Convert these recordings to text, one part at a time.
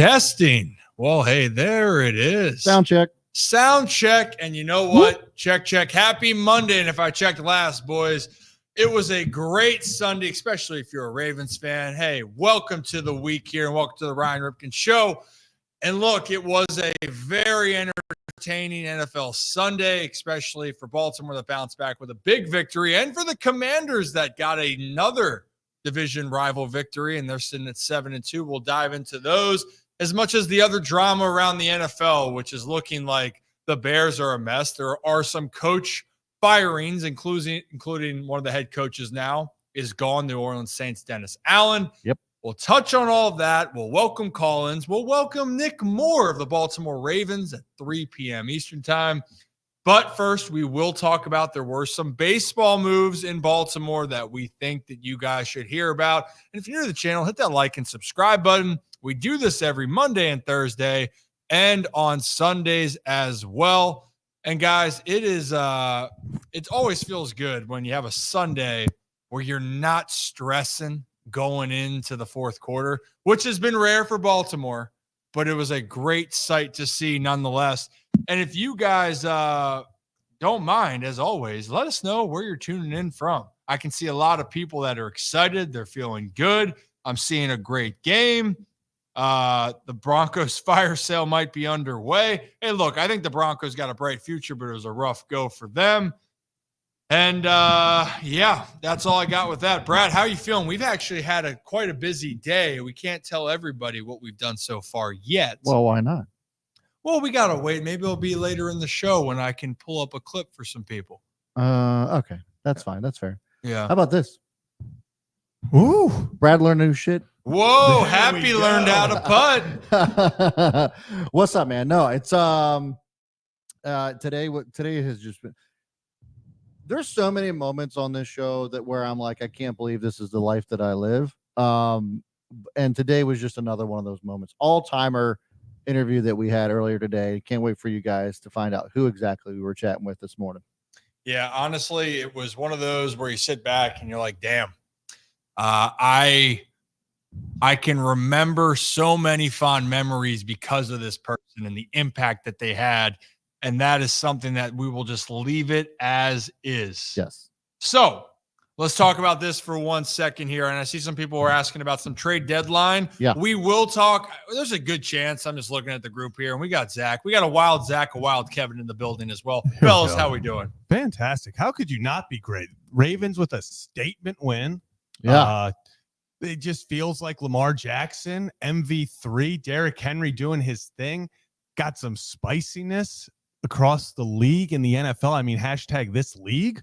Testing. Well, hey, there it is. Sound check. Sound check. And you know what? Whoop. Check. Happy Monday. And if I checked last, boys, it was a great Sunday, especially if you're a Ravens fan. Hey, welcome to the week here and welcome to the Ryan Ripken Show. And look, it was a very entertaining NFL Sunday, especially for Baltimore that bounced back with a big victory and for the Commanders that got another division rival victory, and they're sitting at 7-2. We'll dive into those as much as the other drama around the NFL, which is looking like the Bears are a mess. There are some coach firings, including one of the head coaches now is gone, the Orioles Saints, Dennis Allen. Yep. We'll touch on all of that. We'll welcome Collins. We'll welcome Nick Moore of the Baltimore Ravens at 3 p.m. Eastern time. But first, we will talk about there were some baseball moves in Baltimore that we think that you guys should hear about. And if you're new to the channel, hit that like and subscribe button. We do this every Monday and Thursday and on Sundays as well. And guys, it always feels good when you have a Sunday where you're not stressing going into the fourth quarter, which has been rare for Baltimore, but it was a great sight to see nonetheless. And if you guys don't mind, as always, let us know where you're tuning in from. I can see a lot of people that are excited. They're feeling good. I'm seeing a great game. The Broncos fire sale might be underway. Hey, look, I think the Broncos got a bright future, but it was a rough go for them. And, yeah, that's all I got with that. Brad, how are you feeling? We've actually had quite a busy day. We can't tell everybody what we've done so far yet. Well, why not? Well, we got to wait. Maybe it'll be later in the show when I can pull up a clip for some people. Okay. That's fine. That's fair. Yeah. How about this? Ooh, Brad learned new shit. Whoa, Happy learned how to putt. What's up, man? No, it's today has just been. There's so many moments on this show where I'm like, I can't believe this is the life that I live. And today was just another one of those moments. All-timer interview that we had earlier today. Can't wait for you guys to find out who exactly we were chatting with this morning. Yeah, honestly, it was one of those where you sit back and you're like, damn, I can remember so many fond memories because of this person and the impact that they had. And that is something that we will just leave it as is. Yes. So let's talk about this for 1 second here. And I see some people are asking about some trade deadline. Yeah. We will talk. There's a good chance. I'm just looking at the group here. And we got Zach. We got a wild Zach, a wild Kevin in the building as well. Fellas, how we doing? Fantastic. How could you not be great? Ravens with a statement win. Yeah. It just feels like Lamar Jackson, MV3, Derrick Henry doing his thing. Got some spiciness across the league in the NFL. I mean, hashtag this league.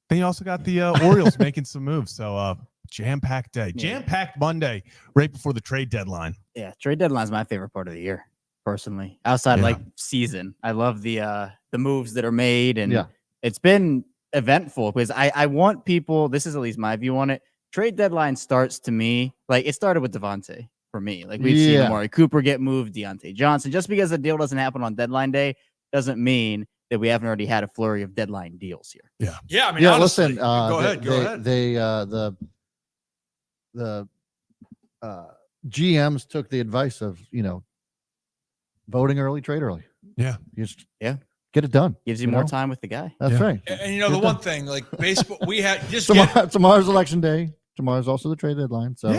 Then you also got the Orioles making some moves. So jam-packed day, jam-packed Monday right before the trade deadline. Yeah, trade deadline is my favorite part of the year, personally. Outside like season, I love the moves that are made, and it's been eventful because I want people. This is at least my view on it. Trade deadline starts to me like it started with Devontae for me. Like we've seen Amari Cooper get moved, Deontay Johnson. Just because the deal doesn't happen on deadline day doesn't mean that we haven't already had a flurry of deadline deals here. Yeah. I mean, honestly, listen, go ahead. The GMs took the advice of, voting early, trade early. Yeah. Just get it done. Gives you more time with the guy. That's right. And the one thing, like baseball, we had just tomorrow's election day. Tomorrow's also the trade deadline. So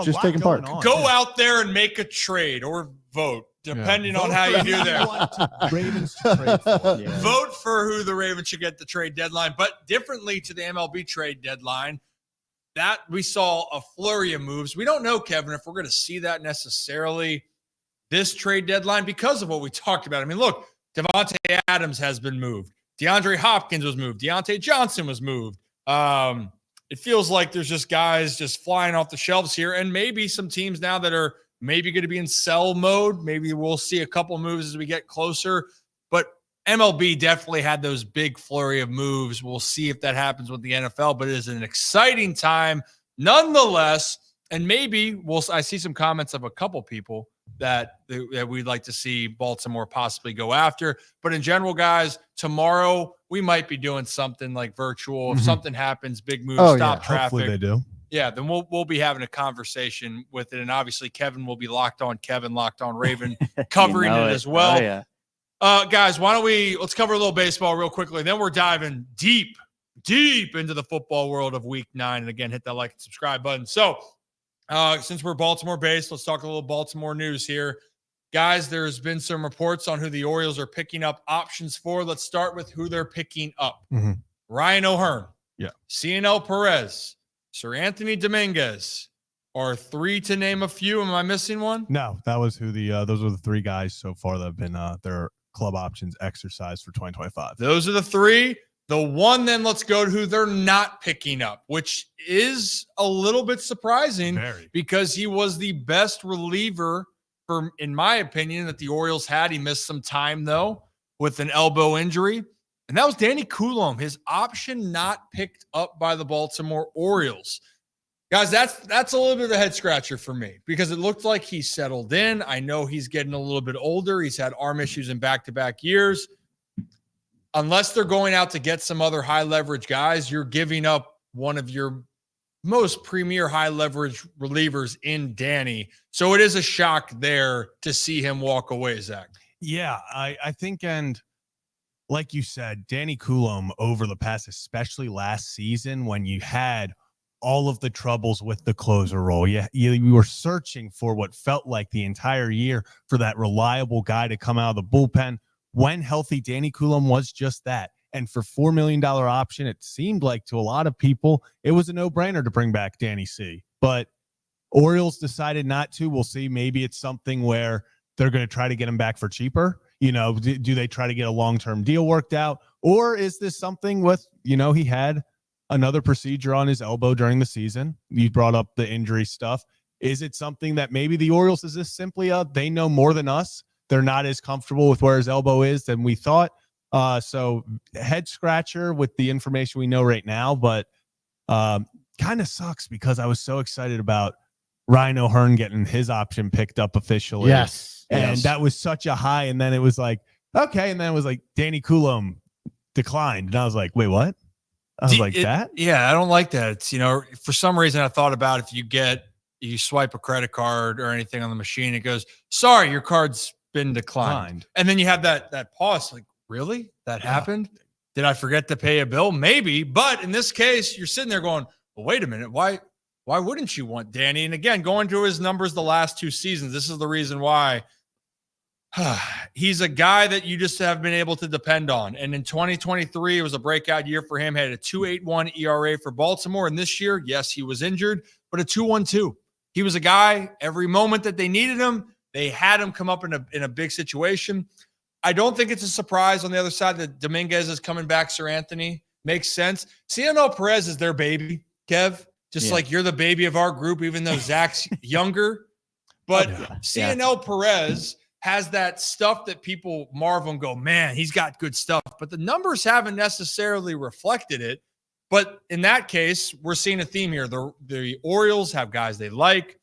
just taking part. Go out there and make a trade or vote. Depending on how you do there. Ravens to trade for. Vote for who the Ravens should get the trade deadline. But differently to the MLB trade deadline, that we saw a flurry of moves. We don't know, Kevin, if we're going to see that necessarily this trade deadline because of what we talked about. I mean, look, Devontae Adams has been moved. DeAndre Hopkins was moved. Deontay Johnson was moved. It feels like there's just guys just flying off the shelves here, and maybe some teams now that are maybe going to be in sell mode. Maybe we'll see a couple moves as we get closer. But MLB definitely had those big flurry of moves. We'll see if that happens with the NFL, but it is an exciting time nonetheless. And maybe I see some comments of a couple people that we'd like to see Baltimore possibly go after. But in general, guys, tomorrow we might be doing something like virtual. If something happens, big move, stop traffic. Hopefully they do. Yeah, then we'll be having a conversation with it, and obviously Kevin will be Locked On Raven, covering it as well. Oh, yeah. Guys, let's cover a little baseball real quickly. Then we're diving deep into the football world of Week 9, and again, hit that like and subscribe button. So, since we're Baltimore based, let's talk a little Baltimore news here. Guys, there's been some reports on who the Orioles are picking up options for. Let's start with who they're picking up. Mm-hmm. Ryan O'Hearn. Yeah. CNL Perez. Sir Anthony Dominguez. Are 3 to name a few. Am I missing one? No, that was who those were the 3 guys so far that have been their club options exercised for 2025. Those are the 3. The one, then let's go to who they're not picking up, which is a little bit surprising because he was the best reliever in my opinion, that the Orioles had. He missed some time, though, with an elbow injury. And that was Danny Coulombe, his option not picked up by the Baltimore Orioles. Guys, that's a little bit of a head scratcher for me because it looked like he settled in. I know he's getting a little bit older. He's had arm issues in back-to-back years. Unless they're going out to get some other high-leverage guys, you're giving up one of your most premier high leverage relievers in Danny. So it is a shock there to see him walk away, Zach. Yeah, I think, and like you said, Danny Coulombe over the past, especially last season, when you had all of the troubles with the closer role, you were searching for what felt like the entire year for that reliable guy to come out of the bullpen. When healthy, Danny Coulombe was just that. And for $4 million option, it seemed like to a lot of people, it was a no-brainer to bring back Danny C. But Orioles decided not to. We'll see. Maybe it's something where they're going to try to get him back for cheaper. Do they try to get a long-term deal worked out? Or is this something with, he had another procedure on his elbow during the season. You brought up the injury stuff. Is it something that maybe the Orioles, is this simply they know more than us? They're not as comfortable with where his elbow is than we thought. So head scratcher with the information we know right now, but kind of sucks because I was so excited about Ryan O'Hearn getting his option picked up officially. Yes. And that was such a high. And then it was like, okay. And then it was like Danny Coulombe declined. And I was like, wait, what? I was that? Yeah, I don't like that. It's, for some reason I thought about if you swipe a credit card or anything on the machine, it goes, sorry, your card's been declined. And then you have that pause, like, really? That happened? Did I forget to pay a bill? Maybe. But in this case, you're sitting there going, well, wait a minute. Why wouldn't you want Danny? And again, going to his numbers the last 2 seasons, this is the reason why he's a guy that you just have been able to depend on. And in 2023, it was a breakout year for him. Had a 2.81 ERA for Baltimore. And this year, yes, he was injured, but a 2.12. He was a guy every moment that they needed him. They had him come up in a big situation. I don't think it's a surprise on the other side that Dominguez is coming back. Sir Anthony makes sense. CNL Perez is their baby, Kev. Just like you're the baby of our group, even though Zach's younger. But CNL Perez has that stuff that people marvel and go, man, he's got good stuff. But the numbers haven't necessarily reflected it. But in that case, we're seeing a theme here. The Orioles have guys they like.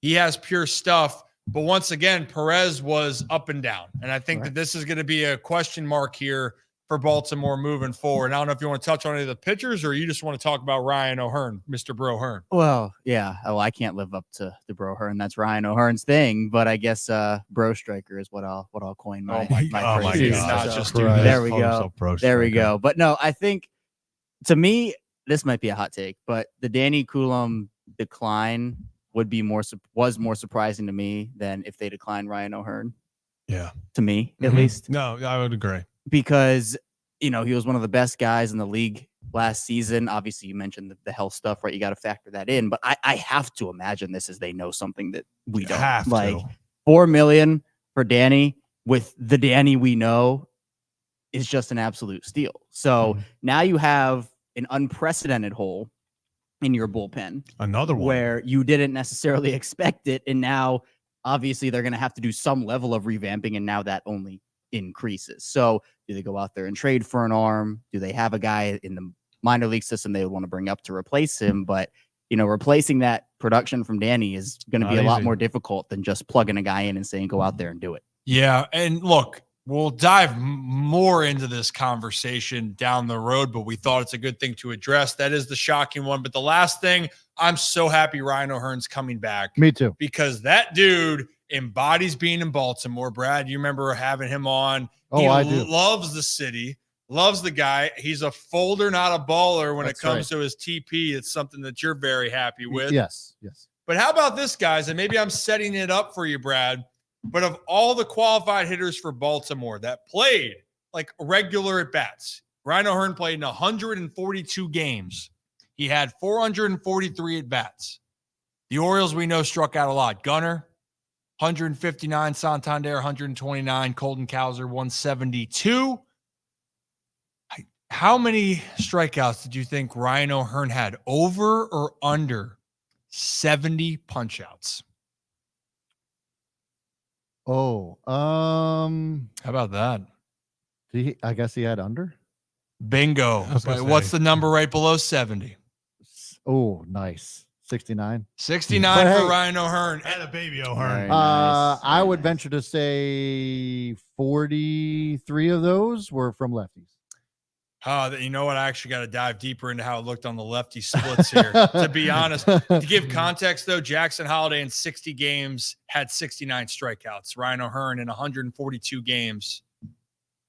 He has pure stuff. But once again, Perez was up and down. And I think that this is going to be a question mark here for Baltimore moving forward. I don't know if you want to touch on any of the pitchers or you just want to talk about Ryan O'Hearn, Mr. Bro Hearn. Well, yeah. Oh, I can't live up to the Bro Hearn. That's Ryan O'Hearn's thing. But I guess Bro Striker is what I'll coin my phrase. God. There we go. There we go. But no, I think to me, this might be a hot take, but the Danny Coulombe decline was more surprising to me than if they declined Ryan O'Hearn. Yeah. To me, at least. No, I would agree. Because, he was one of the best guys in the league last season. Obviously, you mentioned the health stuff, right? You got to factor that in. But I have to imagine this is they know something that we don't. Have like to. $4 million for Danny with the Danny we know is just an absolute steal. So now you have an unprecedented hole in your bullpen. Another one. Where you didn't necessarily expect it. And now, obviously, they're going to have to do some level of revamping. And now that only increases. So do they go out there and trade for an arm? Do they have a guy in the minor league system they would want to bring up to replace him? But, replacing that production from Danny is going to be a lot more difficult than just plugging a guy in and saying, go out there and do it. Yeah. And look, we'll dive more into this conversation down the road, but we thought it's a good thing to address. That is the shocking one. But the last thing I'm so happy Ryan O'Hearn's coming back. Me too. Because that dude embodies being in Baltimore. Brad, you remember having him on. Oh, I do. Loves the city, loves the guy. He's a folder, not a baller when That's it comes right. to his TP. It's something that you're very happy with. Yes. But how about this, guys? And maybe I'm setting it up for you, Brad. But of all the qualified hitters for Baltimore that played like regular at bats, Ryan O'Hearn played in 142 games. He had 443 at bats. The Orioles, we know, struck out a lot. Gunnar, 159. Santander, 129. Colton Cowser, 172. How many strikeouts did you think Ryan O'Hearn had? Over or under 70 punch-outs? Oh, How about that? I guess he had under. Bingo. What's the number right below 70? Oh, nice. 69. 69 But for hey, Ryan O'Hearn. And a baby O'Hearn. Nice. I would venture to say 43 of those were from lefties. You know what? I actually got to dive deeper into how it looked on the lefty splits here. To be honest, to give context, though, Jackson Holliday in 60 games had 69 strikeouts. Ryan O'Hearn in 142 games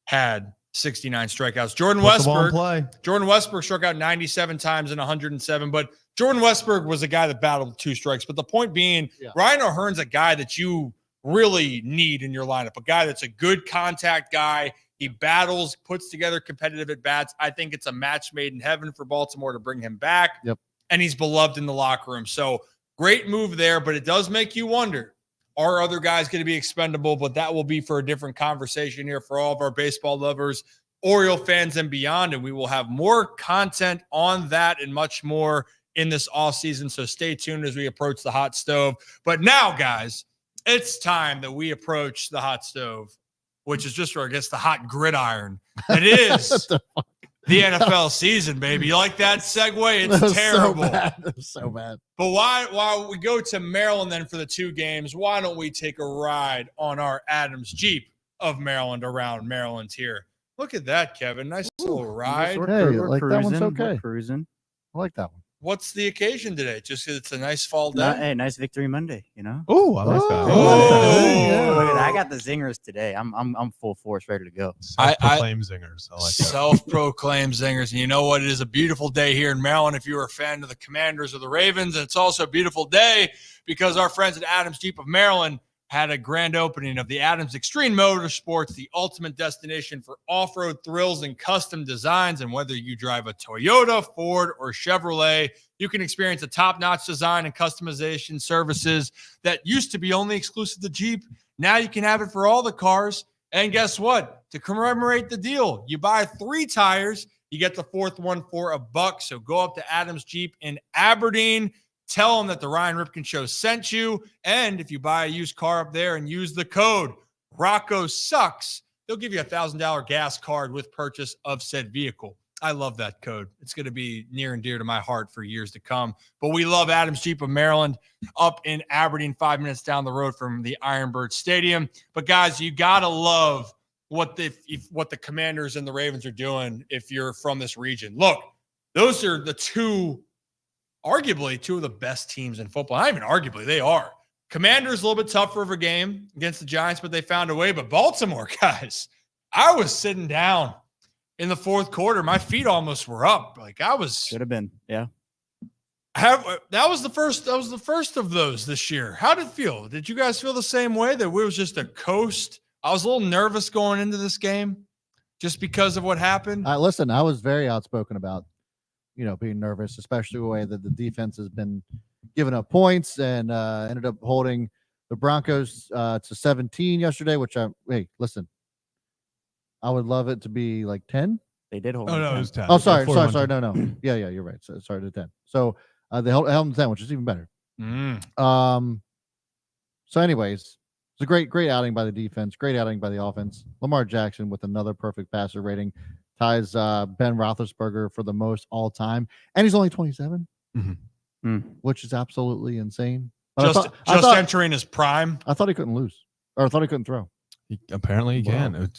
had 69 strikeouts. Jordan Westberg struck out 97 times in 107, but Jordan Westberg was a guy that battled 2 strikes. But the point being, Ryan O'Hearn's a guy that you really need in your lineup, a guy that's a good contact guy. He battles, puts together competitive at-bats. I think it's a match made in heaven for Baltimore to bring him back. Yep. And he's beloved in the locker room. So great move there, but it does make you wonder, are other guys going to be expendable? But that will be for a different conversation here for all of our baseball lovers, Oriole fans, and beyond. And we will have more content on that and much more in this offseason. So stay tuned as we approach the hot stove. But now, guys, it's time that we approach the hot stove, which is just, I guess, the hot gridiron that is the NFL season, baby. You like that segue? It's terrible. So bad. But while we go to Maryland then for the 2 games, why don't we take a ride on our Adams Jeep of Maryland around Maryland here? Look at that, Kevin. Nice little ride. Hey, like that one's okay. Cruising. I like that one. What's the occasion today? Just because it's a nice fall day? Hey, nice Victory Monday, you know? Oh, I like that. Oh. Look at that. I got the zingers today. I'm full force, ready to go. Self-proclaimed zingers. I like that. Self-proclaimed zingers. And you know what? It is a beautiful day here in Maryland if you're a fan of the Commanders or the Ravens. And it's also a beautiful day because our friends at Adams Jeep of Maryland had a grand opening of the Adams Extreme Motorsports, the ultimate destination for off-road thrills and custom designs. And whether you drive a Toyota, Ford, or Chevrolet, you can experience the top-notch design and customization services that used to be only exclusive to Jeep. Now you can have it for all the cars. And guess what? To commemorate the deal, you buy 3 tires, you get the 4th one for $1. So go up to Adams Jeep in Aberdeen. Tell them that the Ryan Ripken Show sent you. And if you buy a used car up there and use the code Rocco Sucks, they'll give you a $1,000 gas card with purchase of said vehicle. I love that code. It's going to be near and dear to my heart for years to come. But we love Adams Jeep of Maryland up in Aberdeen, 5 minutes down the road from the Ironbird Stadium. But guys, you got to love what the Commanders and the Ravens are doing if you're from this region. Look, those are arguably 2 of the best teams in football. Not even arguably, they are. Commanders a little bit tougher of a game against the Giants, but they found a way. But Baltimore, guys, I was sitting down in the 4th quarter. My feet almost were up. Should have been. Yeah. That was the first of those this year. How did it feel? Did you guys feel the same way that it was just a coast? I was a little nervous going into this game just because of what happened. Listen, I was very outspoken about being nervous, especially the way that the defense has been giving up points and ended up holding the Broncos to 17 yesterday, listen, I would love it to be like 10. They did hold. Oh, no, it was 10. Oh, sorry. No. Yeah, you're right. So, sorry, to 10. So they held them to 10, which is even better. So anyways, it's a great outing by the defense, great outing by the offense. Lamar Jackson with another perfect passer rating. Ties Ben Roethlisberger for the most all time, and he's only 27, which is absolutely insane. Just entering his prime. I thought he couldn't lose, or I thought he couldn't throw. Apparently he can.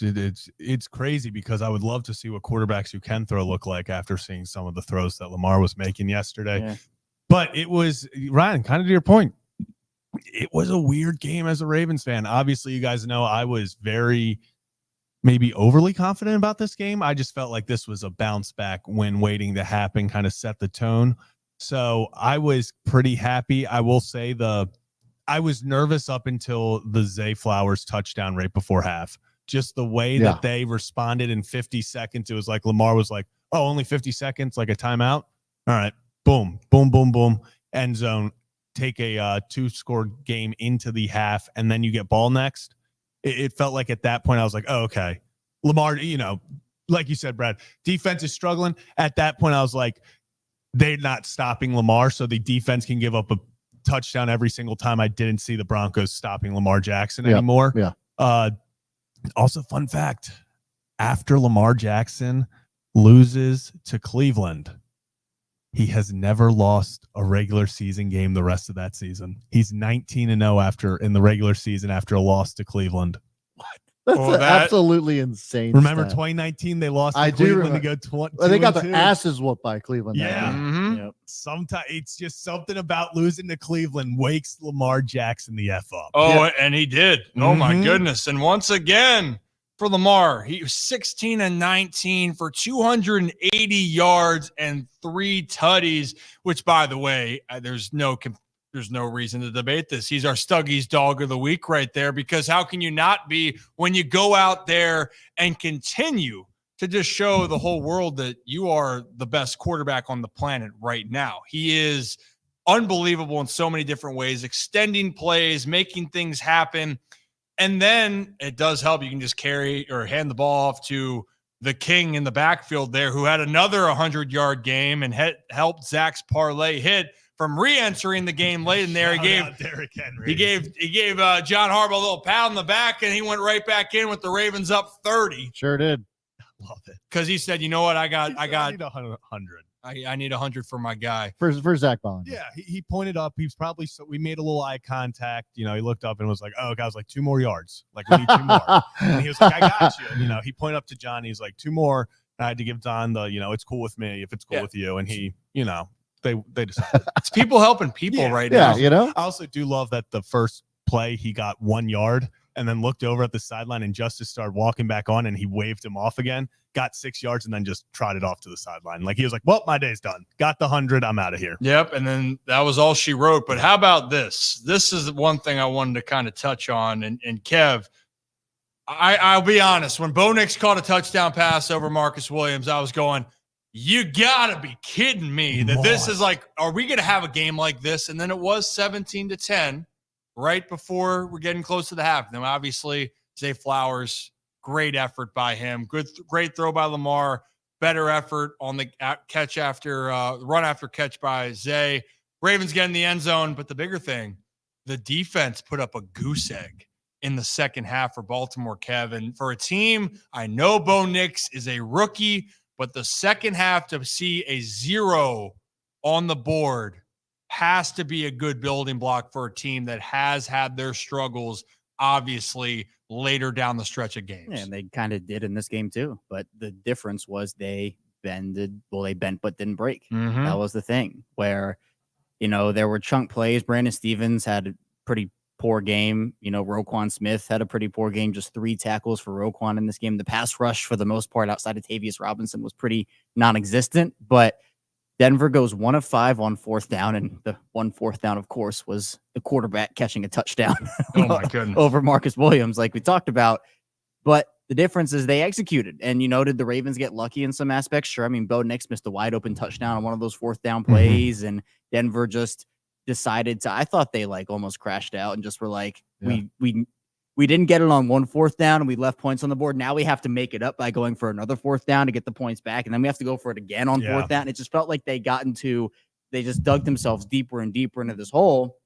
It's crazy because I would love to see what quarterbacks who can throw look like after seeing some of the throws that Lamar was making yesterday. But it was, Ryan, kind of to your point, it was a weird game as a Ravens fan. Obviously, you guys know I was very maybe overly confident about this game. I just felt like this was a bounce back win waiting to happen, kind of set the tone. So I was pretty happy. I will say I was nervous up until the Zay Flowers touchdown right before half. Just the way that they responded in 50 seconds. It was like Lamar was like, oh, only 50 seconds, like a timeout. All right, boom, boom, boom, boom, end zone. Take a 2-score game into the half, and then you get ball next. It felt like at that point I was like, oh, okay. Lamar, like you said, Brad, defense is struggling. At that point, I was like, they're not stopping Lamar, so the defense can give up a touchdown every single time. I didn't see the Broncos stopping Lamar Jackson anymore. Yeah. Also, fun fact, after Lamar Jackson loses to Cleveland, he has never lost a regular season game the rest of that season. He's 19-0 in the regular season after a loss to Cleveland. That's absolutely insane. Remember stat. 2019 they lost to I do Cleveland remember. to go 2-2. Well, they got their asses whooped by Cleveland. Yeah. Mhm. Sometimes it's just something about losing to Cleveland wakes Lamar Jackson the F up. Oh, and he did. Oh my Mhm. goodness. And once again, for Lamar, he was 16-19 for 280 yards and 3 tutties, which, by the way, there's no reason to debate this. He's our Stuggies dog of the week right there, because how can you not be when you go out there and continue to just show the whole world that you are the best quarterback on the planet right now? He is unbelievable in so many different ways, extending plays, making things happen. And then it does help. You can just carry or hand the ball off to the king in the backfield there, who had another 100-yard game and helped Zach's parlay hit from re-entering the game late in there. He gave John Harbaugh a little pat on the back, and he went right back in with the Ravens up 30. Sure did. Love it. Because he said, you know what, I need 100. I need 100 for my guy. For Zach Bond. Yeah, he pointed up. He was probably we made a little eye contact. He looked up and was like, "Oh, guys, like 2 more yards. Like we need 2 more." And he was like, "I got you." And, he pointed up to John. He's like, 2 more. And I had to give Don the, it's cool with me if it's cool with you. And he, they decided. It's people helping people right now. Yeah, I also do love that the first play he got 1 yard and then looked over at the sideline, and Justice started walking back on, and he waved him off again. Got 6 yards and then just trotted off to the sideline. Like he was like, well, my day's done. Got the 100. I'm out of here. Yep. And then that was all she wrote. But how about this? This is one thing I wanted to kind of touch on. And Kev, I'll be honest. When Bo Nix caught a touchdown pass over Marcus Williams, I was going, you got to be kidding me that this is like, are we going to have a game like this? And then it was 17-10 right before we're getting close to the half. Then obviously Zay Flowers, great effort by him. Great throw by Lamar. Better effort on the catch after run after catch by Zay. Ravens get in the end zone, but the bigger thing, the defense put up a goose egg in the second half for Baltimore, Kevin. For a team, I know Bo Nix is a rookie, but the second half to see a 0 on the board has to be a good building block for a team that has had their struggles, obviously, later down the stretch of games. Yeah, and they kind of did in this game too. But the difference was they bent but didn't break. Mm-hmm. That was the thing where, there were chunk plays. Brandon Stevens had a pretty poor game. Roquan Smith had a pretty poor game, just 3 tackles for Roquan in this game. The pass rush, for the most part, outside of Tavius Robinson, was pretty non-existent. But Denver goes 1 of 5 on 4th down, and the 1 4th down, of course, was the quarterback catching a touchdown Oh my goodness. over Marcus Williams, like we talked about. But the difference is they executed. And, did the Ravens get lucky in some aspects? Sure. I mean, Bo Nix missed a wide open touchdown on one of those 4th down plays, and Denver just decided to, I thought they almost crashed out and just were like, we didn't get it on 1 4th down and we left points on the board. Now we have to make it up by going for another 4th down to get the points back. And then we have to go for it again on 4th down. It just felt like they just dug themselves deeper and deeper into this hole.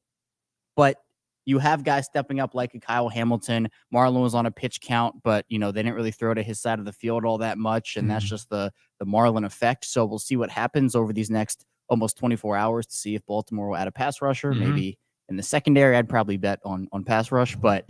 But you have guys stepping up like a Kyle Hamilton. Marlon was on a pitch count, but they didn't really throw to his side of the field all that much. And that's just the Marlon effect. So we'll see what happens over these next almost 24 hours to see if Baltimore will add a pass rusher. Maybe in the secondary, I'd probably bet on pass rush. But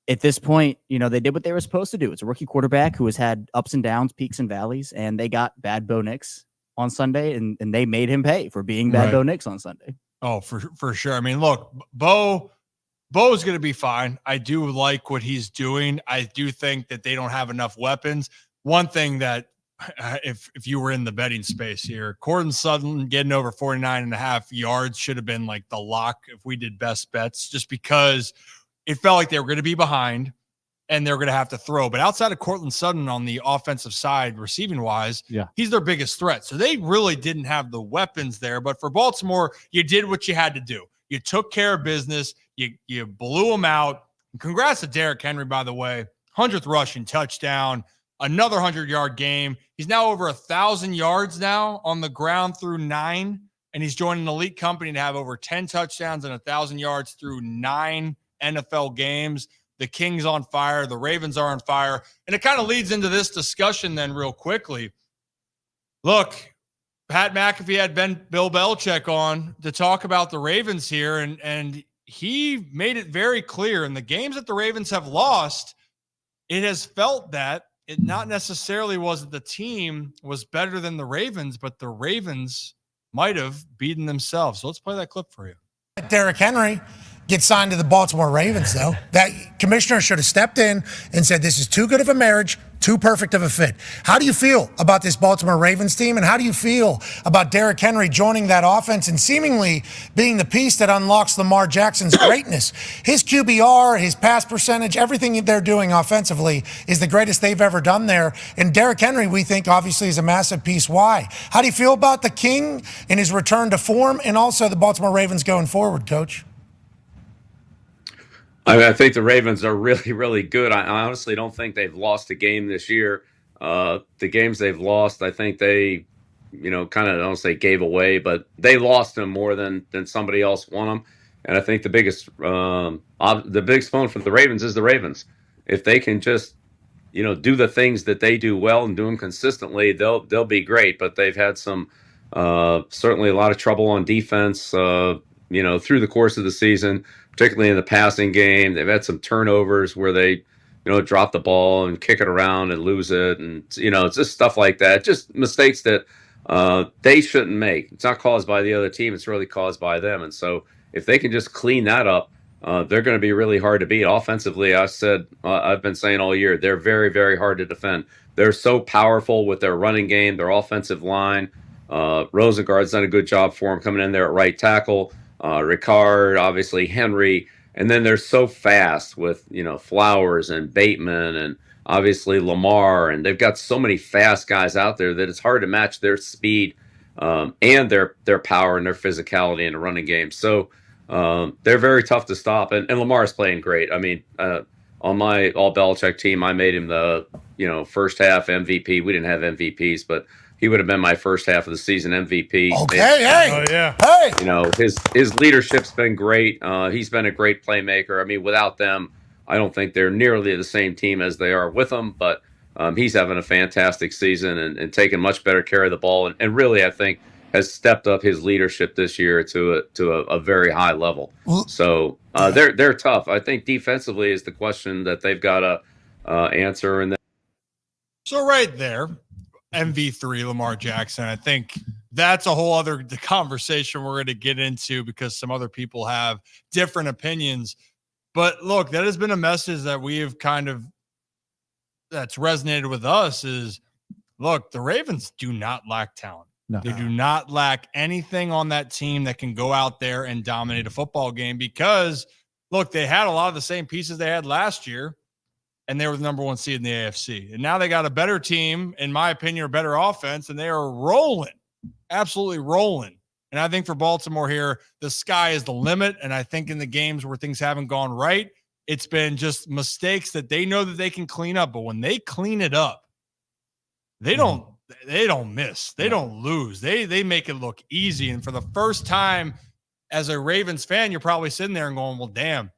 at this point, they did what they were supposed to do. It's a rookie quarterback who has had ups and downs, peaks and valleys, and they got bad Bo Nix. on Sunday, and they made him pay for being Bad Bo Nix on Sunday. Oh, for sure. I mean, look, Bo's going to be fine. I do like what he's doing. I do think that they don't have enough weapons. One thing that if you were in the betting space here, Cortland Sutton getting over 49.5 yards should have been like the lock if we did best bets, just because it felt like they were going to be behind and they're going to have to throw. But outside of Cortland Sutton on the offensive side, receiving wise, he's their biggest threat. So they really didn't have the weapons there. But for Baltimore, you did what you had to do. You took care of business. You blew them out. And congrats to Derrick Henry, by the way. 100th rushing touchdown, another 100-yard game. He's now over 1,000 yards now on the ground through 9. And he's joined an elite company to have over 10 touchdowns and 1,000 yards through 9 NFL games. The Kings on fire. The Ravens are on fire. And it kind of leads into this discussion then real quickly. Look, Pat McAfee had Bill Belichick on to talk about the Ravens here, and he made it very clear in the games that the Ravens have lost, it has felt that it not necessarily was that the team was better than the Ravens, but the Ravens might have beaten themselves. So let's play that clip for you. Derrick Henry gets signed to the Baltimore Ravens, though. That commissioner should have stepped in and said, this is too good of a marriage, too perfect of a fit. How do you feel about this Baltimore Ravens team, and how do you feel about Derrick Henry joining that offense and seemingly being the piece that unlocks Lamar Jackson's greatness? His QBR, his pass percentage, everything they're doing offensively is the greatest they've ever done there. And Derrick Henry, we think, obviously is a massive piece. Why? How do you feel about the King and his return to form, and also the Baltimore Ravens going forward, Coach? I think the Ravens are really, really good. I honestly don't think they've lost a game this year. The games they've lost, I think they, kind of, I don't say gave away, but they lost them more than somebody else won them. And I think the biggest phone for the Ravens is the Ravens. If they can just, do the things that they do well and do them consistently, they'll be great. But they've had some certainly a lot of trouble on defense, through the course of the season, particularly in the passing game. They've had some turnovers where they, drop the ball and kick it around and lose it. And, it's just stuff like that. Just mistakes that they shouldn't make. It's not caused by the other team. It's really caused by them. And so if they can just clean that up, they're going to be really hard to beat. Offensively, I've been saying all year, they're very, very hard to defend. They're so powerful with their running game, their offensive line. Rosengard's done a good job for him coming in there at right tackle. Ricard, obviously Henry, and then they're so fast with Flowers and Bateman and obviously Lamar, and they've got so many fast guys out there that it's hard to match their speed and their power and their physicality in the running game. So they're very tough to stop, and Lamar's playing great. I mean, on my all Belichick team, I made him the first half MVP. We didn't have MVPs, but he would have been my first half of the season MVP. Okay, hey. Oh, yeah. Hey. His leadership's been great. He's been a great playmaker. I mean, without them, I don't think they're nearly the same team as they are with them, but he's having a fantastic season and taking much better care of the ball. And really, I think, has stepped up his leadership this year to a very high level. So they're tough. I think defensively is the question that they've got to answer. And So right there, MV3 Lamar Jackson. I think that's a whole other conversation we're going to get into because some other people have different opinions. But look, that has been a message that we have that's resonated with us is, look, the Ravens do not lack talent. No. They do not lack anything on that team that can go out there and dominate a football game because, look, they had a lot of the same pieces they had last year. And they were the number 1 seed in the AFC. And now they got a better team, in my opinion, a better offense, and they are rolling, absolutely rolling. And I think for Baltimore here, the sky is the limit. And I think in the games where things haven't gone right, it's been just mistakes that they know that they can clean up. But when they clean it up, they don't miss. They don't lose. They make it look easy. And for the first time as a Ravens fan, you're probably sitting there and going, well, damn.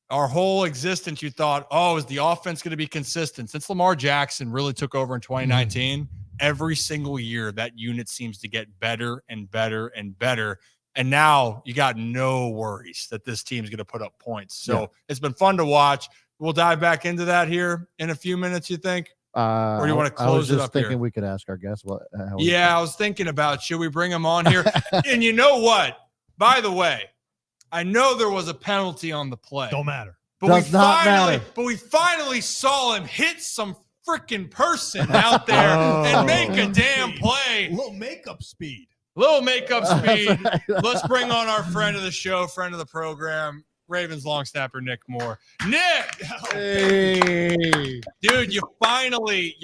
Our whole existence, you thought, is the offense going to be consistent? Since Lamar Jackson really took over in 2019, every single year that unit seems to get better and better and better. And now you got no worries that this team's going to put up points. So It's been fun to watch. We'll dive back into that here in a few minutes, you think? Or do you want to I was close it just up thinking here? we could ask our guests what. Yeah, I was thinking about should we bring him on here? And you know what? By the way, I know there was a penalty on the play. Don't matter. Does not matter. But we finally saw him hit some freaking person out there and make a damn play. Little makeup speed. Little makeup speed. Right. Let's bring on our friend of the show, friend of the program, Ravens long snapper Nick Moore. Nick, Hey. dude, you finally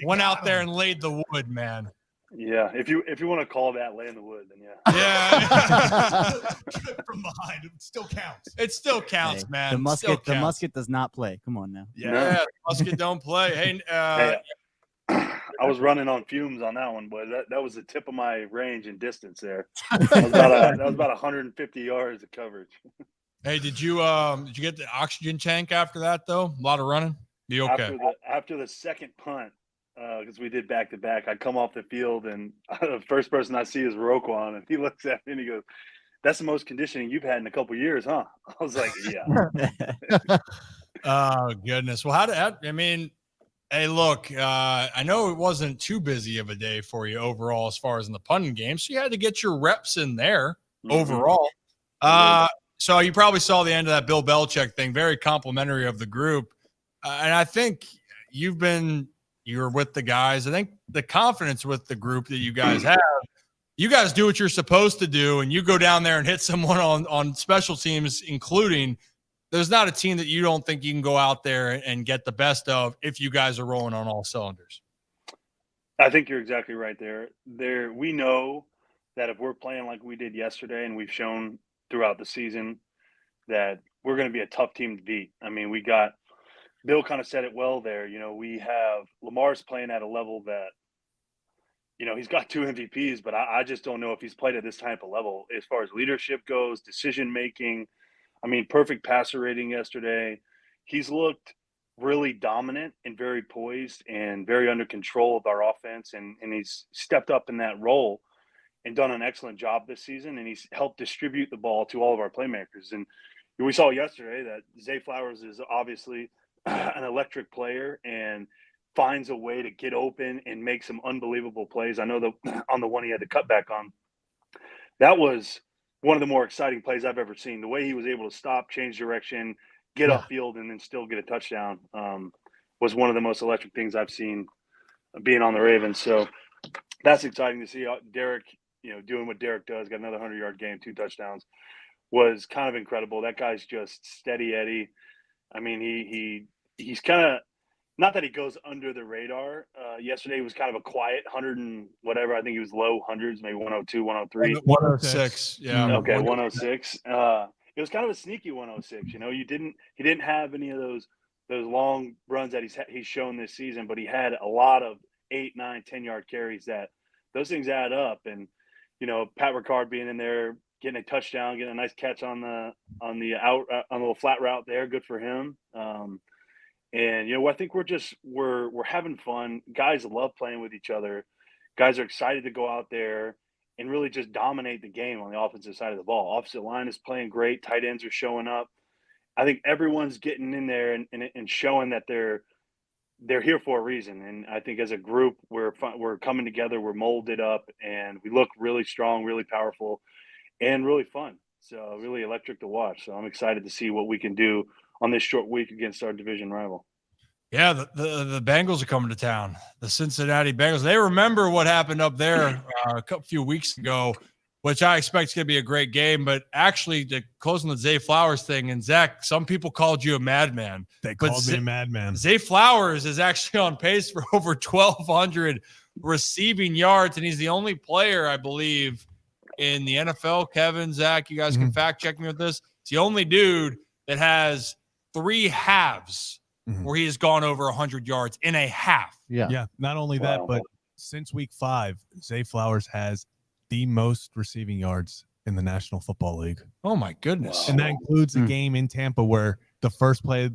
went out there and laid the wood, man. Yeah, if you want to call that laying the wood, then yeah. Yeah. From behind, it still counts. It still counts, Hey, man. The It musket, still the counts. musket does not play. Come on now. Yeah, No. the musket don't play. Hey, I was running on fumes on that one, boy. That was the tip of my range and distance there. That was about 150 yards of coverage. hey, did you get the oxygen tank after that though? A lot of running. You okay? After the second punt, because we did back to back, I come off the field and the first person I see is Roquan, and he looks at me and he goes, "That's the most conditioning you've had in a couple of years, huh?" I was like, "Yeah." Oh goodness. Well, I mean, hey, look, I know it wasn't too busy of a day for you overall as far as in the punting game, so you had to get your reps in there overall. So you probably saw the end of that Bill Belichick thing, very complimentary of the group. And I think you're with the guys. I think the confidence with the group that you guys have, you guys do what you're supposed to do, and you go down there and hit someone on special teams, including there's not a team that you don't think you can go out there and get the best of if you guys are rolling on all cylinders. I think you're exactly right there. We know that if we're playing like we did yesterday, and we've shown throughout the season that we're going to be a tough team to beat. I mean, Bill kind of said it well there. You know, we have Lamar's playing at a level that, you know, he's got 2 MVPs, but I just don't know if he's played at this type of level as far as leadership goes, decision making. I mean, perfect passer rating yesterday. He's looked really dominant and very poised and very under control of our offense, and he's stepped up in that role and done an excellent job this season, and he's helped distribute the ball to all of our playmakers. And we saw yesterday that Zay Flowers is obviously an electric player and finds a way to get open and make some unbelievable plays. I know on the one he had the cutback on, that was one of the more exciting plays I've ever seen. The way he was able to stop, change direction, get upfield, and then still get a touchdown was one of the most electric things I've seen being on the Ravens. So that's exciting to see. Derek, you know, doing what Derek does, got another 100-yard game, 2 touchdowns, was kind of incredible. That guy's just steady Eddie. I mean, he's kind of, not that he goes under the radar. Yesterday he was kind of a quiet 100 and whatever. I think he was low hundreds, maybe 102, 103. 106. Yeah. Okay, 106. It was kind of a sneaky 106. You know, he didn't have any of those long runs that he's shown this season, but he had a lot of 8, 9, 10-yard carries that those things add up. And, you know, Pat Ricard being in there, getting a touchdown, getting a nice catch on the little flat route there. Good for him. And, you know, I think we're having fun. Guys love playing with each other. Guys are excited to go out there and really just dominate the game on the offensive side of the ball. Offensive line is playing great. Tight ends are showing up. I think everyone's getting in there and showing that they're here for a reason. And I think as a group, we're coming together, we're molded up, and we look really strong, really powerful, and really fun. So really electric to watch. So I'm excited to see what we can do on this short week against our division rival. Yeah, the Bengals are coming to town. The Cincinnati Bengals. They remember what happened up there a few weeks ago, which I expect is going to be a great game. But actually, to close on the Zay Flowers thing, and Zach, some people called you a madman. They called me a madman. Zay Flowers is actually on pace for over 1,200 receiving yards, and he's the only player, I believe, in the NFL. Kevin, Zach, you guys can fact check me with this. It's the only dude that has 3 halves where he has gone over 100 yards in a half. Yeah. Not only that, but since week 5, Zay Flowers has the most receiving yards in the National Football League. Oh my goodness. And that includes a game in Tampa where the first play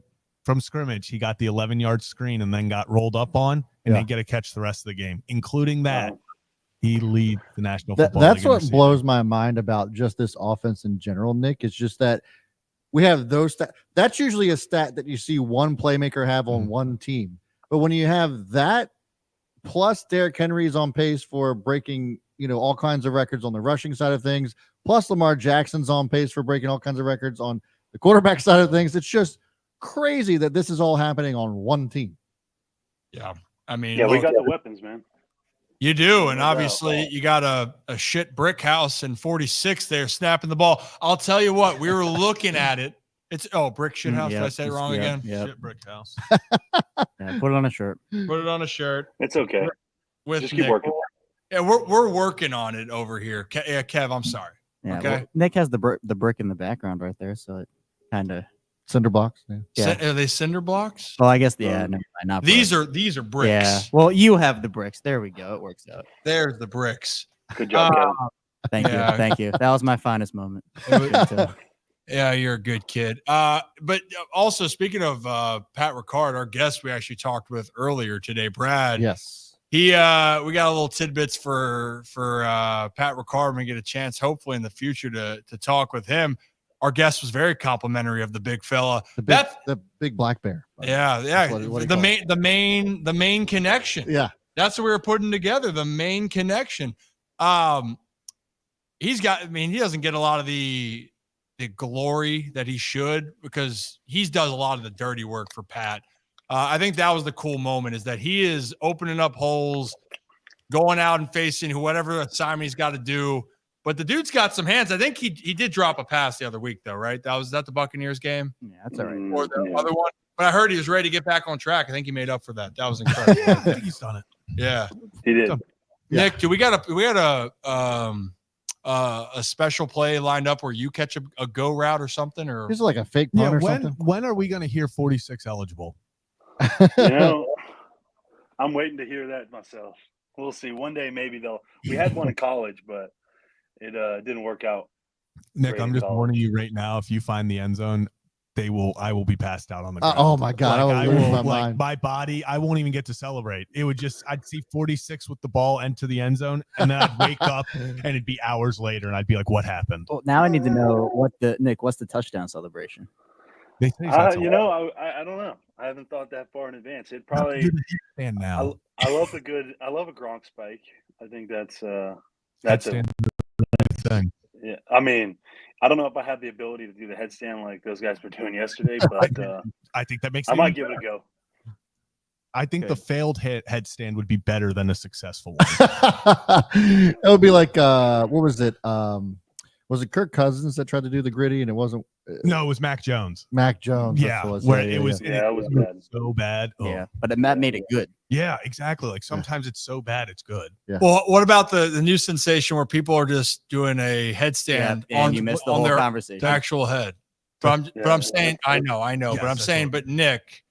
from scrimmage, he got the 11-yard screen and then got rolled up on and didn't get a catch the rest of the game. Including that, he leads the National Football League. That's what blows my mind about just this offense in general, Nick. It's just that we have those that's usually a stat that you see one playmaker have on one team. But when you have that, plus Derrick Henry is on pace for breaking, all kinds of records on the rushing side of things, plus Lamar Jackson's on pace for breaking all kinds of records on the quarterback side of things. It's just crazy that this is all happening on one team. Yeah. I mean, Yeah, we look, got the weapons, man. you do. And No doubt. obviously you got a shit brick house in 46 there snapping the ball. I'll tell you what, we were looking at it. It's brick shit house. Did I say it wrong again? Yeah. Shit brick house. Yeah, put it on a shirt. Put it on a shirt. It's okay. With Just keep Nick. working. Yeah, we're working on it over here. Kev, I'm sorry. Yeah, okay. well, Nick has the brick in the background right there, so it kind of cinder blocks. Yeah. Are they cinder blocks? Oh, I guess never mind, not these bricks. are bricks. Yeah. Well, you have the bricks. There we go. It works out. There's the bricks. Good job, Kevin. Thank you. That was my finest moment. Yeah, you're a good kid. But also speaking of Pat Ricard, our guest we actually talked with earlier today, Brad. Yes. We got a little tidbits for Pat Ricard when we get a chance, hopefully in the future, to talk with him. Our guest was very complimentary of the big fella. The big black bear. Yeah. The main connection. Yeah. That's what we were putting together, the main connection. He doesn't get a lot of the glory that he should because he does a lot of the dirty work for Pat. I think that was the cool moment, is that he is opening up holes, going out and facing whatever assignment he's got to do. But the dude's got some hands. I think he did drop a pass the other week, though, right? Was that the Buccaneers game? Yeah, that's all right. Or the other one? But I heard he was ready to get back on track. I think he made up for that. That was incredible. I think he's done it. Yeah, he did. Nick, we got a special play lined up where you catch a go route or something, or is it like a fake punt or something? When are we going to hear 46 eligible? I'm waiting to hear that myself. We'll see. One day maybe we had one in college, but it didn't work out. Nick, I'm just warning you right now, if you find the end zone, I will be passed out on the ground. Oh my God. I will lose my mind. My body, I won't even get to celebrate. It would I'd see 46 with the ball enter the end zone, and then I'd wake up and it'd be hours later and I'd be like, what happened? Well, now I need to know what's the touchdown celebration? I don't know. I haven't thought that far in advance. It probably now. I love a Gronk spike. I think that's a thing. Yeah. I mean, I don't know if I have the ability to do the headstand like those guys were doing yesterday, but I think that makes I might give it a go. I think the failed headstand would be better than a successful one. It would be like what was it? Was it Kirk Cousins that tried to do the gritty and it wasn't? No, it was Mac Jones. Mac Jones. Yeah, where it was bad. So bad. Oh. Yeah, but Matt made it good. Yeah, exactly. Like sometimes it's so bad it's good. Yeah. Well, what about the new sensation where people are just doing a headstand on their conversation, actual head? But I'm saying, I know, yes, but I'm saying, but Nick,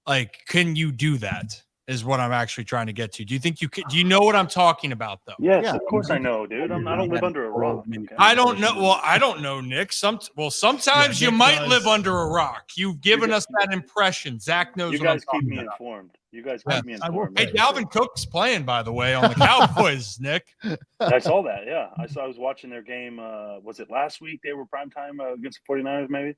like, can you do that? Is what I'm actually trying to get to. Do you think you could? Do you know what I'm talking about, though? Yes, of course I know, dude. I don't live under a rock. Okay? I don't know. Well, I don't know, Nick. Sometimes you might live under a rock. You've given us that impression. Zach knows. You what I'm guys keep me about. informed. You guys keep me informed. Hey, Dalvin Cook's playing, by the way, on the Cowboys, Nick. I saw that. Yeah, I was watching their game. Was it last week? They were primetime against the 49ers, maybe.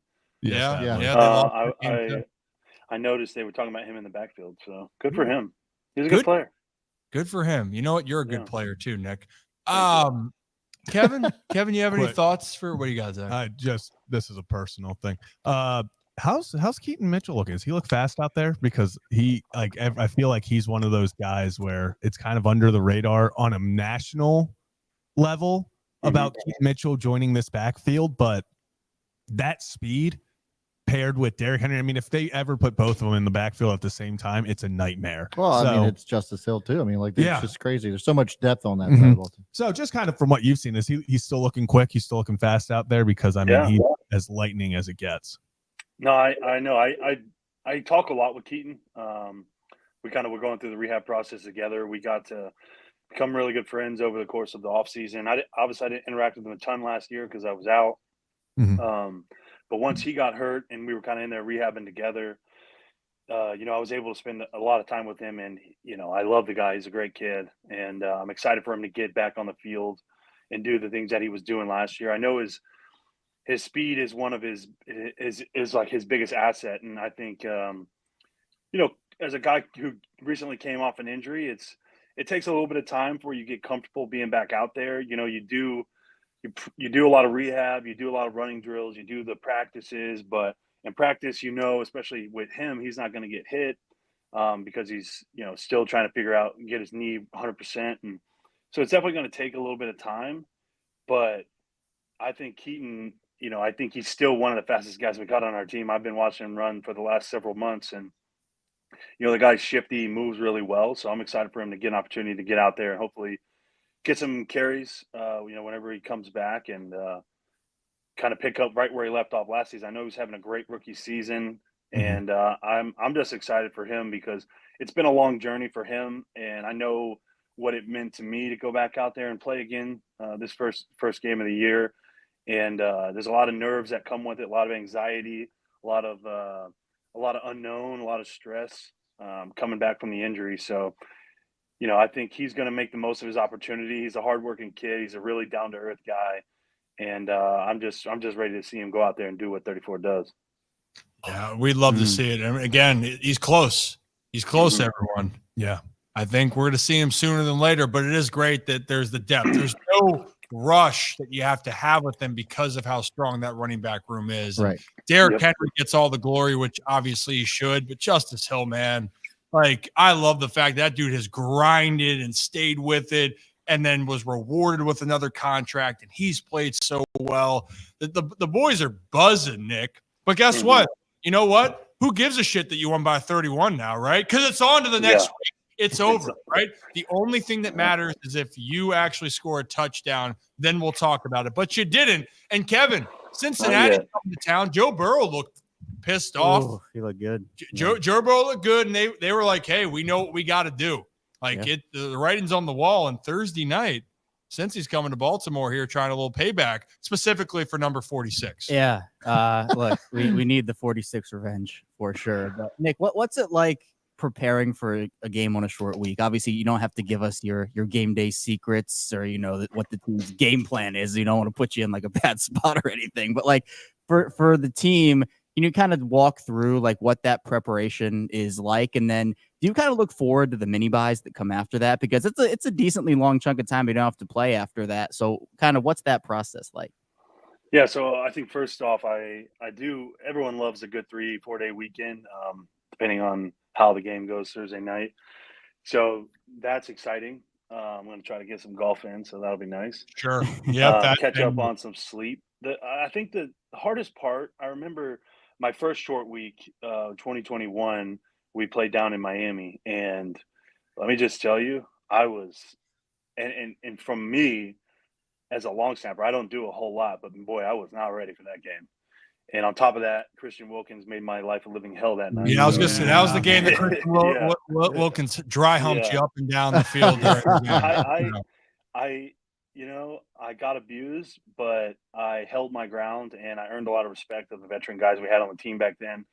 I noticed they were talking about him in the backfield. So good for him. He's a good player. Good for him. You know what? You're a good player too, Nick. Kevin, you have any thoughts for what do you guys have? This is a personal thing. How's Keaton Mitchell looking? Does he look fast out there? Because I feel like he's one of those guys where it's kind of under the radar on a national level about Keaton Mitchell joining this backfield, but that speed paired with Derrick Henry, I mean, if they ever put both of them in the backfield at the same time, it's a nightmare. Well, I mean, it's Justice Hill too. I mean, like, it's just crazy. There's so much depth on that side of the ball. So just kind of from what you've seen, is he's still looking quick? He's still looking fast out there? Because, I mean, he's as lightning as it gets. No, I know. I talk a lot with Keaton. We kind of were going through the rehab process together. We got to become really good friends over the course of the offseason. I didn't interact with him a ton last year because I was out. But once he got hurt and we were kind of in there rehabbing together, I was able to spend a lot of time with him. And, I love the guy. He's a great kid. And I'm excited for him to get back on the field and do the things that he was doing last year. I know his speed is one of his like his biggest asset. And I think, as a guy who recently came off an injury, it takes a little bit of time before you get comfortable being back out there. You know, you do a lot of rehab, you do a lot of running drills, you do the practices, but in practice, you know, especially with him, he's not going to get hit because he's, you know, still trying to figure out and get his knee 100%. And so it's definitely going to take a little bit of time. But I think Keaton, you know, I think he's still one of the fastest guys we got on our team. I've been watching him run for the last several months, and you know, the guy's shifty, moves really well. So I'm excited for him to get an opportunity to get out there and hopefully get some carries, you know, whenever he comes back and kind of pick up right where he left off last season. I know he's having a great rookie season, and I'm just excited for him because it's been a long journey for him, and I know what it meant to me to go back out there and play again this first game of the year. And there's a lot of nerves that come with it, a lot of anxiety, a lot of unknown, a lot of stress coming back from the injury. So, you know, I think he's going to make the most of his opportunity. He's a hardworking kid. He's a really down to earth guy, and I'm just ready to see him go out there and do what 34 does. Yeah, we'd love to see it. And again, he's close. He's close, everyone. Yeah. I think we're going to see him sooner than later, but it is great that there's the depth. There's no rush that you have to have with them because of how strong that running back room is. Right. Derrick Henry gets all the glory, which obviously he should, but Justice Hill, man, like I love the fact that dude has grinded and stayed with it and then was rewarded with another contract, and he's played so well. The boys are buzzing, Nick. But guess what? You know what? Who gives a shit that you won by 31 now, right? Because it's on to the next week. It's over, right? The only thing that matters is if you actually score a touchdown, then we'll talk about it. But you didn't. And Kevin, Cincinnati coming to town. Joe Burrow looked pissed off. Ooh, he looked good. Joe Burrow looked good, and they were like, hey, we know what we got to do. Like the writing's on the wall. And Thursday night, since he's coming to Baltimore here, trying a little payback, specifically for number 46. Yeah. Look, we need the 46 revenge for sure. But Nick, what's it like preparing for a game on a short week? Obviously, you don't have to give us your game day secrets or, you know, what the team's game plan is. You don't want to put you in like a bad spot or anything. But like for the team, can you kind of walk through like what that preparation is like? And then do you kind of look forward to the mini buys that come after that? Because it's a decently long chunk of time you don't have to play after that. So kind of what's that process like? Yeah, so I think first off, I do. Everyone loves a good 3-4 day weekend, depending on how the game goes Thursday night. So that's exciting. I'm going to try to get some golf in, so that'll be nice. Sure. Yeah. Catch up on some sleep. I think the hardest part, I remember my first short week, 2021, we played down in Miami. And let me just tell you, I was, and from me as a long snapper, I don't do a whole lot, but boy, I was not ready for that game. And on top of that, Christian Wilkins made my life a living hell that night. Yeah, I was going to say that was the game that Christian Wilkins dry humped you up and down the field. I got abused, but I held my ground and I earned a lot of respect of the veteran guys we had on the team back then.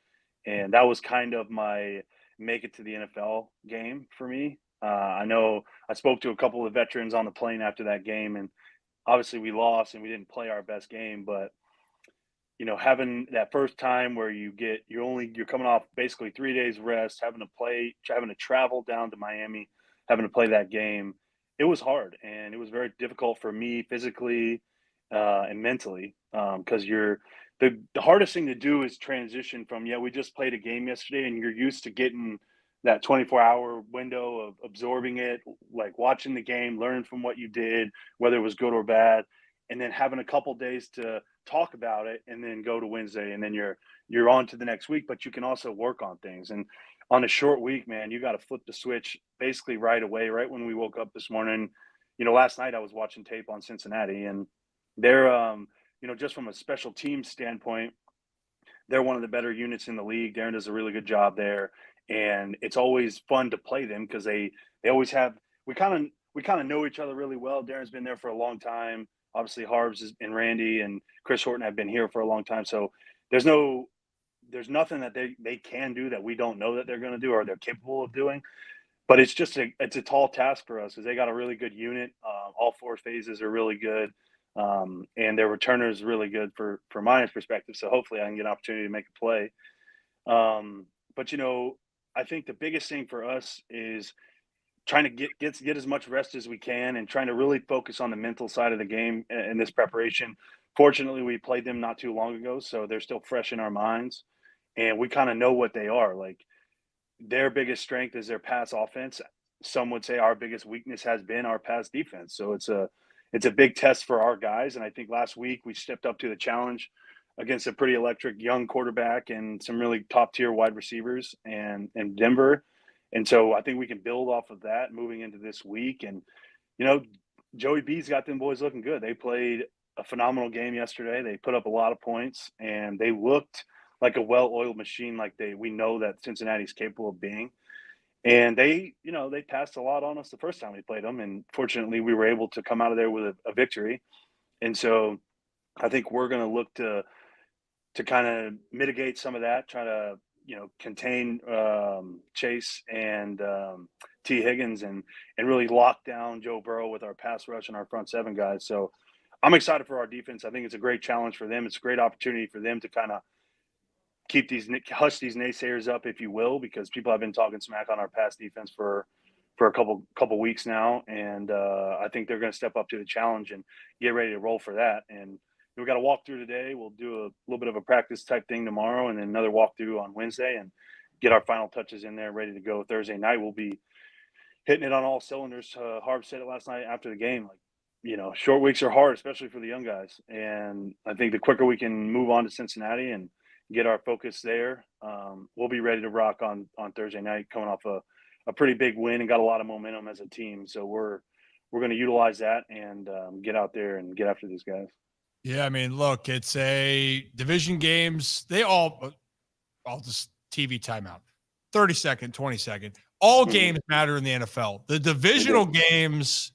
And that was kind of my make it to the NFL game for me. I know I spoke to a couple of veterans on the plane after that game, and obviously we lost and we didn't play our best game, but you know, having that first time where you're coming off basically 3 days rest, having to travel down to Miami, having to play that game, it was hard and it was very difficult for me physically and mentally because the hardest thing to do is transition from, we just played a game yesterday and you're used to getting that 24-hour window of absorbing it, like watching the game, learning from what you did, whether it was good or bad, and then having a couple days to talk about it and then go to Wednesday and then you're on to the next week, but you can also work on things. And on a short week, man, you got to flip the switch basically right away, right when we woke up this morning. You know, last night I was watching tape on Cincinnati, and they're, just from a special team standpoint, they're one of the better units in the league. Darren does a really good job there. And it's always fun to play them because they always have, we kind of know each other really well. Darren's been there for a long time. Obviously Harbs and Randy and Chris Horton have been here for a long time. So there's nothing that they can do that we don't know that they're going to do or they're capable of doing. But it's a tall task for us because they got a really good unit. All four phases are really good. And their returner is really good from my perspective. So hopefully I can get an opportunity to make a play. But, you know, I think the biggest thing for us is trying to get as much rest as we can and trying to really focus on the mental side of the game in this preparation. Fortunately, we played them not too long ago, so they're still fresh in our minds, and we kind of know what they are. Like their biggest strength is their pass offense. Some would say our biggest weakness has been our pass defense. So it's a big test for our guys, and I think last week we stepped up to the challenge against a pretty electric young quarterback and some really top tier wide receivers and Denver. And so I think we can build off of that moving into this week. And, you know, Joey B's got them boys looking good. They played a phenomenal game yesterday. They put up a lot of points and they looked like a well-oiled machine like we know that Cincinnati's capable of being. And they passed a lot on us the first time we played them. And fortunately, we were able to come out of there with a victory. And so I think we're going to look to kind of mitigate some of that, try to, contain Chase and T. Higgins and really lock down Joe Burrow with our pass rush and our front seven guys. So I'm excited for our defense. I think it's a great challenge for them. It's a great opportunity for them to kind of hush these naysayers up, if you will, because people have been talking smack on our pass defense for a couple weeks now, and I think they're going to step up to the challenge and get ready to roll for that. And we got a walkthrough today. We'll do a little bit of a practice type thing tomorrow, and then another walkthrough on Wednesday, and get our final touches in there, ready to go Thursday night. We'll be hitting it on all cylinders. Harv said it last night after the game, short weeks are hard, especially for the young guys. And I think the quicker we can move on to Cincinnati and get our focus there, we'll be ready to rock on Thursday night, coming off a pretty big win and got a lot of momentum as a team. So we're going to utilize that and get out there and get after these guys. Yeah, I mean, look, it's a division games. I'll just TV timeout, 30-second, 20-second. All games matter in the NFL. The divisional games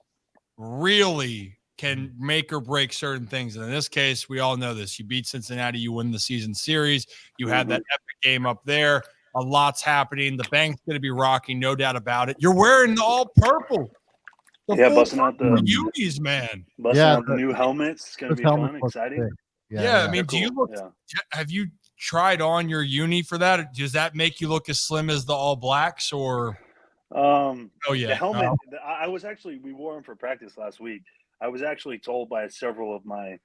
really can make or break certain things. And in this case, we all know this. You beat Cincinnati, you win the season series. You had that epic game up there. A lot's happening. The bank's going to be rocking, no doubt about it. You're wearing the all purple. Busting out the unis, man. Busting out the new helmets. It's going to be fun, exciting. Yeah, I mean, have you tried on your uni for that? Does that make you look as slim as the All Blacks or? The helmet, we wore them for practice last week. I was actually told by several of my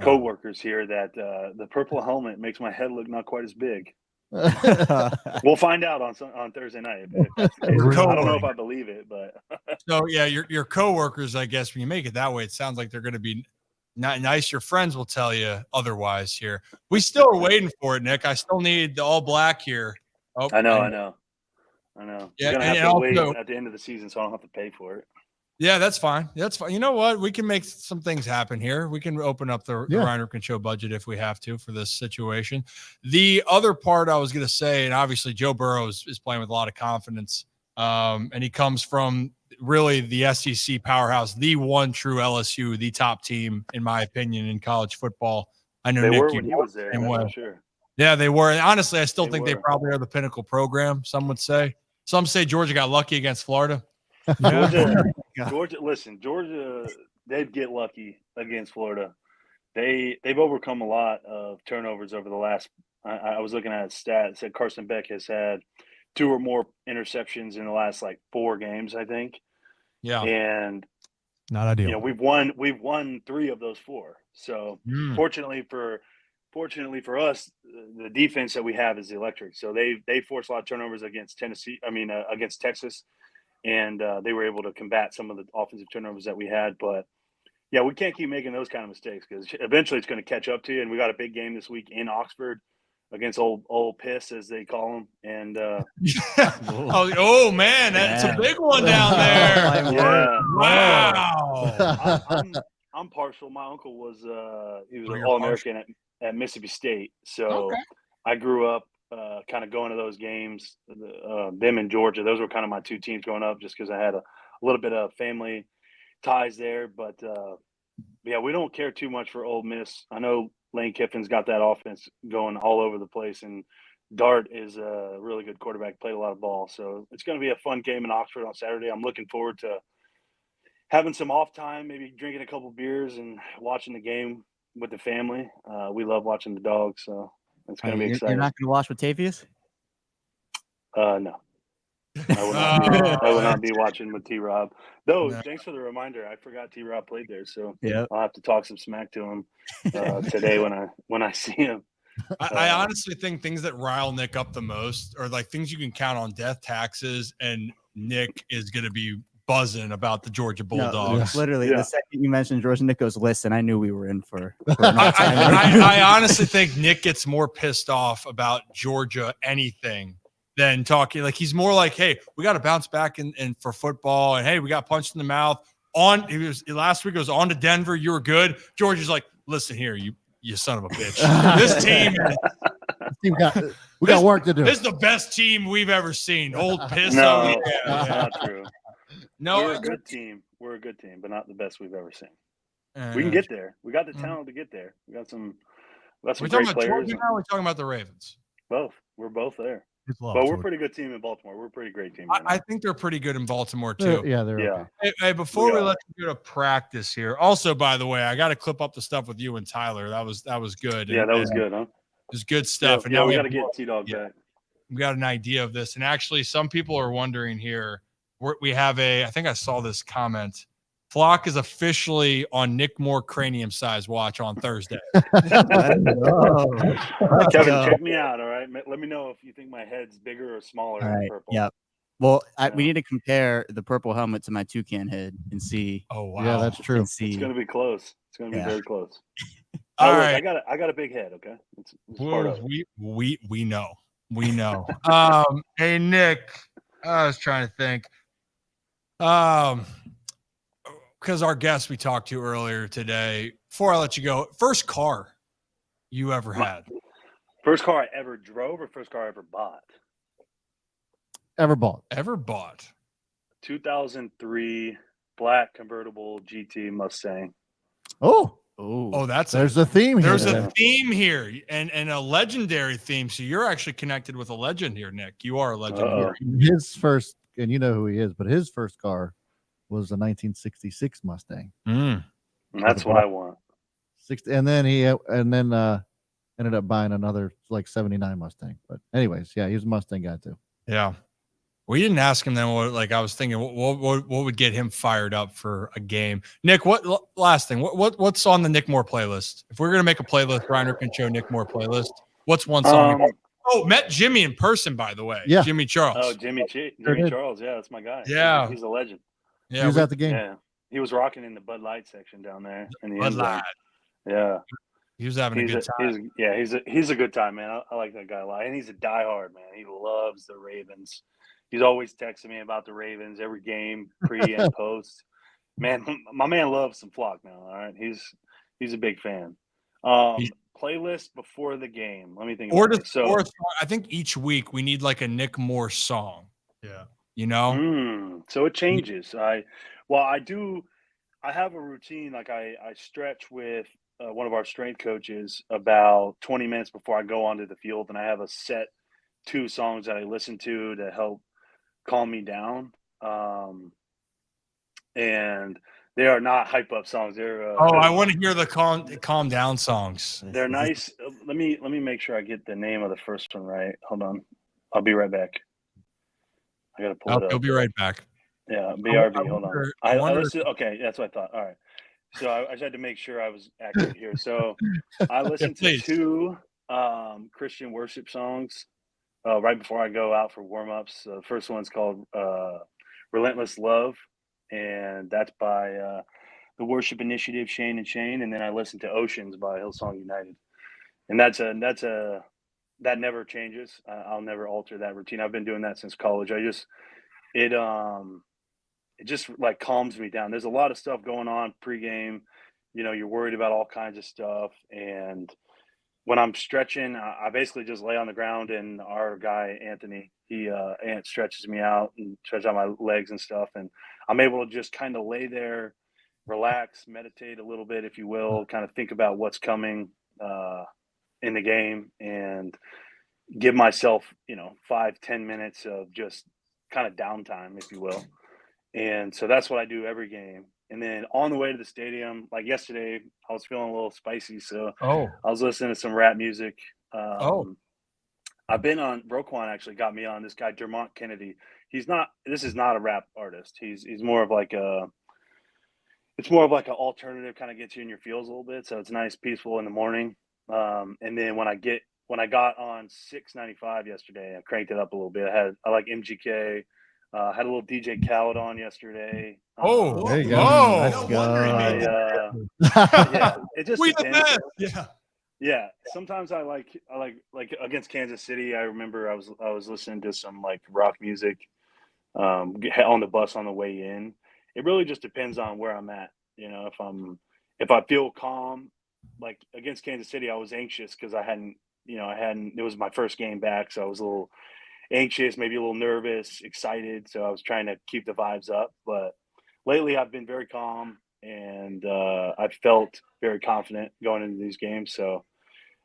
coworkers here that the purple helmet makes my head look not quite as big. We'll find out on Thursday night. I don't know if I believe it, but so yeah, your coworkers, I guess, when you make it that way, it sounds like they're going to be not nice. Your friends will tell you otherwise. Here, we still are waiting for it, Nick. I still need the all black here. Oh, I know. Yeah, you're gonna have to wait at the end of the season, so I don't have to pay for it. Yeah, that's fine. That's fine. You know what? We can make some things happen here. We can open up the Ryan Ripken Show budget if we have to for this situation. The other part I was going to say, and obviously Joe Burrow is playing with a lot of confidence, and he comes from really the SEC powerhouse, the one true LSU, the top team, in my opinion, in college football. I know they Nick, were when he was there. I'm sure. Yeah, they were. And honestly, I still think they probably are the pinnacle program, some would say. Some say Georgia got lucky against Florida. Georgia, listen, they'd get lucky against Florida. They've overcome a lot of turnovers over the last. I was looking at a stat. It said Carson Beck has had 2 or more interceptions in the last 4 games, I think. Yeah, and not ideal. We've won 3 of those 4. So fortunately for us, the defense that we have is electric. So they forced a lot of turnovers against against Texas. And they were able to combat some of the offensive turnovers that we had. But, yeah, we can't keep making those kind of mistakes because eventually it's going to catch up to you. And we got a big game this week in Oxford against old Piss, as they call him. And man, that's a big one down there. Yeah. Wow. I'm partial. My uncle was he was an All-American at Mississippi State. So I grew up kind of going to those games, them in Georgia. Those were kind of my 2 teams growing up just because I had a little bit of family ties there. But, yeah, we don't care too much for Ole Miss. I know Lane Kiffin's got that offense going all over the place, and Dart is a really good quarterback, played a lot of ball. So it's going to be a fun game in Oxford on Saturday. I'm looking forward to having some off time, maybe drinking a couple beers and watching the game with the family. We love watching the dogs, so it's going to be exciting. You're not going to watch Batavius? No. I will not be watching with T-Rob. Though, thanks for the reminder. I forgot T-Rob played there, so I'll have to talk some smack to him today when I see him. I honestly think things that rile Nick up the most are like things you can count on: death, taxes, and Nick is going to be buzzing about the Georgia Bulldogs. Literally, the second you mentioned Georgia, Nick goes, listen, I knew we were in for I honestly think Nick gets more pissed off about Georgia anything than talking. Like, he's more like, hey, we got to bounce back and for football, and hey, we got punched in the mouth. Last week it was on to Denver. You were good. Georgia's like, listen here, you son of a bitch. This team we got work to do. This is the best team we've ever seen. Old piss. No, not true. No, we're a good team. We're a good team, but not the best we've ever seen. We can get there. We got the talent to get there. We got some great players. Georgia now, we're talking about the Ravens. Both. We're both there. But we're a pretty good team in Baltimore. We're a pretty great team. I think they're pretty good in Baltimore too. They're okay. Hey, before we let you go to practice here. Also, by the way, I got to clip up the stuff with you and Tyler. That was good. Yeah, that was good, huh? It was good stuff. And now we got to get T-Dog back. We got an idea of this, and actually, some people are wondering here. We have I think I saw this comment. Flock is officially on Nick Moore cranium size watch on Thursday. Kevin, check me out. All right. Let me know if you think my head's bigger or smaller than purple. Yep. Well, we need to compare the purple helmet to my toucan head and see. Oh wow. Yeah, that's true. It's going to be close. It's going to be very close. All right. I got a big head. Okay. It's part of it. We know. We know. Hey Nick, I was trying to think. Because our guest we talked to earlier today, before I let you go, first car you ever had? First car I ever drove or first car I ever bought? Ever bought. 2003 black convertible GT Mustang. Oh, there's a theme here. There's a theme here and a legendary theme. So you're actually connected with a legend here, Nick. You are a legend here. His first, and you know who he is, but his first car was a 1966 Mustang. That's what I want. And then he ended up buying another like 79 Mustang. But anyways, yeah, he was a Mustang guy too. Yeah. We didn't ask him then. I was thinking, what would get him fired up for a game? Nick, last thing? What's on the Nick Moore playlist? If we're gonna make a playlist, Ryan Ripken Show Nick Moore playlist, what's one song? Met Jimmy in person, by the way. Yeah, Jimmy Charles. Oh, Jimmy Charles. Yeah, that's my guy. Yeah, he's a legend. Yeah, he was at the game. Yeah, he was rocking in the Bud Light section down there in the Bud Light. Yeah, he was having a good time. He's a good time, man. I like that guy a lot, and he's a diehard man. He loves the Ravens. He's always texting me about the Ravens every game, pre and post. Man, my man loves some Flock now. All right, he's a big fan. Playlist before the game. Let me think. I think each week we need like a Nick Moore song. Yeah, you know. So it changes. I have a routine. Like I stretch with one of our strength coaches about 20 minutes before I go onto the field, and I have a set 2 songs that I listen to help calm me down. And they are not hype up songs. They're I want to hear the calm down songs. They're nice. Let me make sure I get the name of the first one right. Hold on. I'll be right back. I gotta pull it up. You'll be right back. Yeah, BRB. Hold on. I listened. Okay, that's what I thought. All right. So I just had to make sure I was accurate here. So I listened to 2 Christian worship songs right before I go out for warm-ups. The first one's called Relentless Love, and that's by the Worship Initiative, Shane and Shane. And then I listened to Oceans by Hillsong United. And that never changes. I'll never alter that routine. I've been doing that since college. It just like calms me down. There's a lot of stuff going on pregame. You know, you're worried about all kinds of stuff. And when I'm stretching, I basically just lay on the ground, and our guy, Anthony, he stretches me out and stretches out my legs and stuff. And I'm able to just kind of lay there, relax, meditate a little bit, if you will, kind of think about what's coming in the game, and give myself, 5-10 minutes of just kind of downtime, if you will. And so that's what I do every game. And then on the way to the stadium, like yesterday, I was feeling a little spicy, so I was listening to some rap music. I've been on Roquan actually got me on this guy Dermont Kennedy. This is not a rap artist. He's more of like it's more of like an alternative, kind of gets you in your feels a little bit. So it's nice, peaceful in the morning. And then when I got on 695 yesterday, I cranked it up a little bit. I like MGK. Had a little DJ Khaled on yesterday. Oh, there you go. Oh, Let's no go. wonder he made Yeah, it just we the depends. best. Yeah. Yeah, sometimes I like against Kansas City. I remember I was listening to some like rock music on the bus on the way in. It really just depends on where I'm at. You know, if I feel calm, like against Kansas City, I was anxious because I hadn't. It was my first game back, so I was a little anxious, maybe a little nervous, excited. So I was trying to keep the vibes up. But lately, I've been very calm and I felt very confident going into these games. So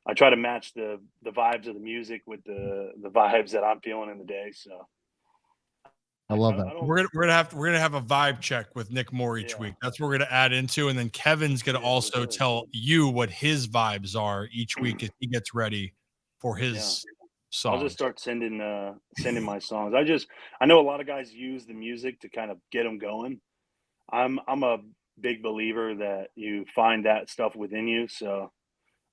I try to match the vibes of the music with the vibes that I'm feeling in the day. So I love that. We're gonna have a vibe check with Nick Moore each week. That's what we're gonna add into, and then Kevin's gonna also tell you what his vibes are each week as he gets ready for his songs. I'll just start sending my songs. I know a lot of guys use the music to kind of get them going. I'm a big believer that you find that stuff within you. So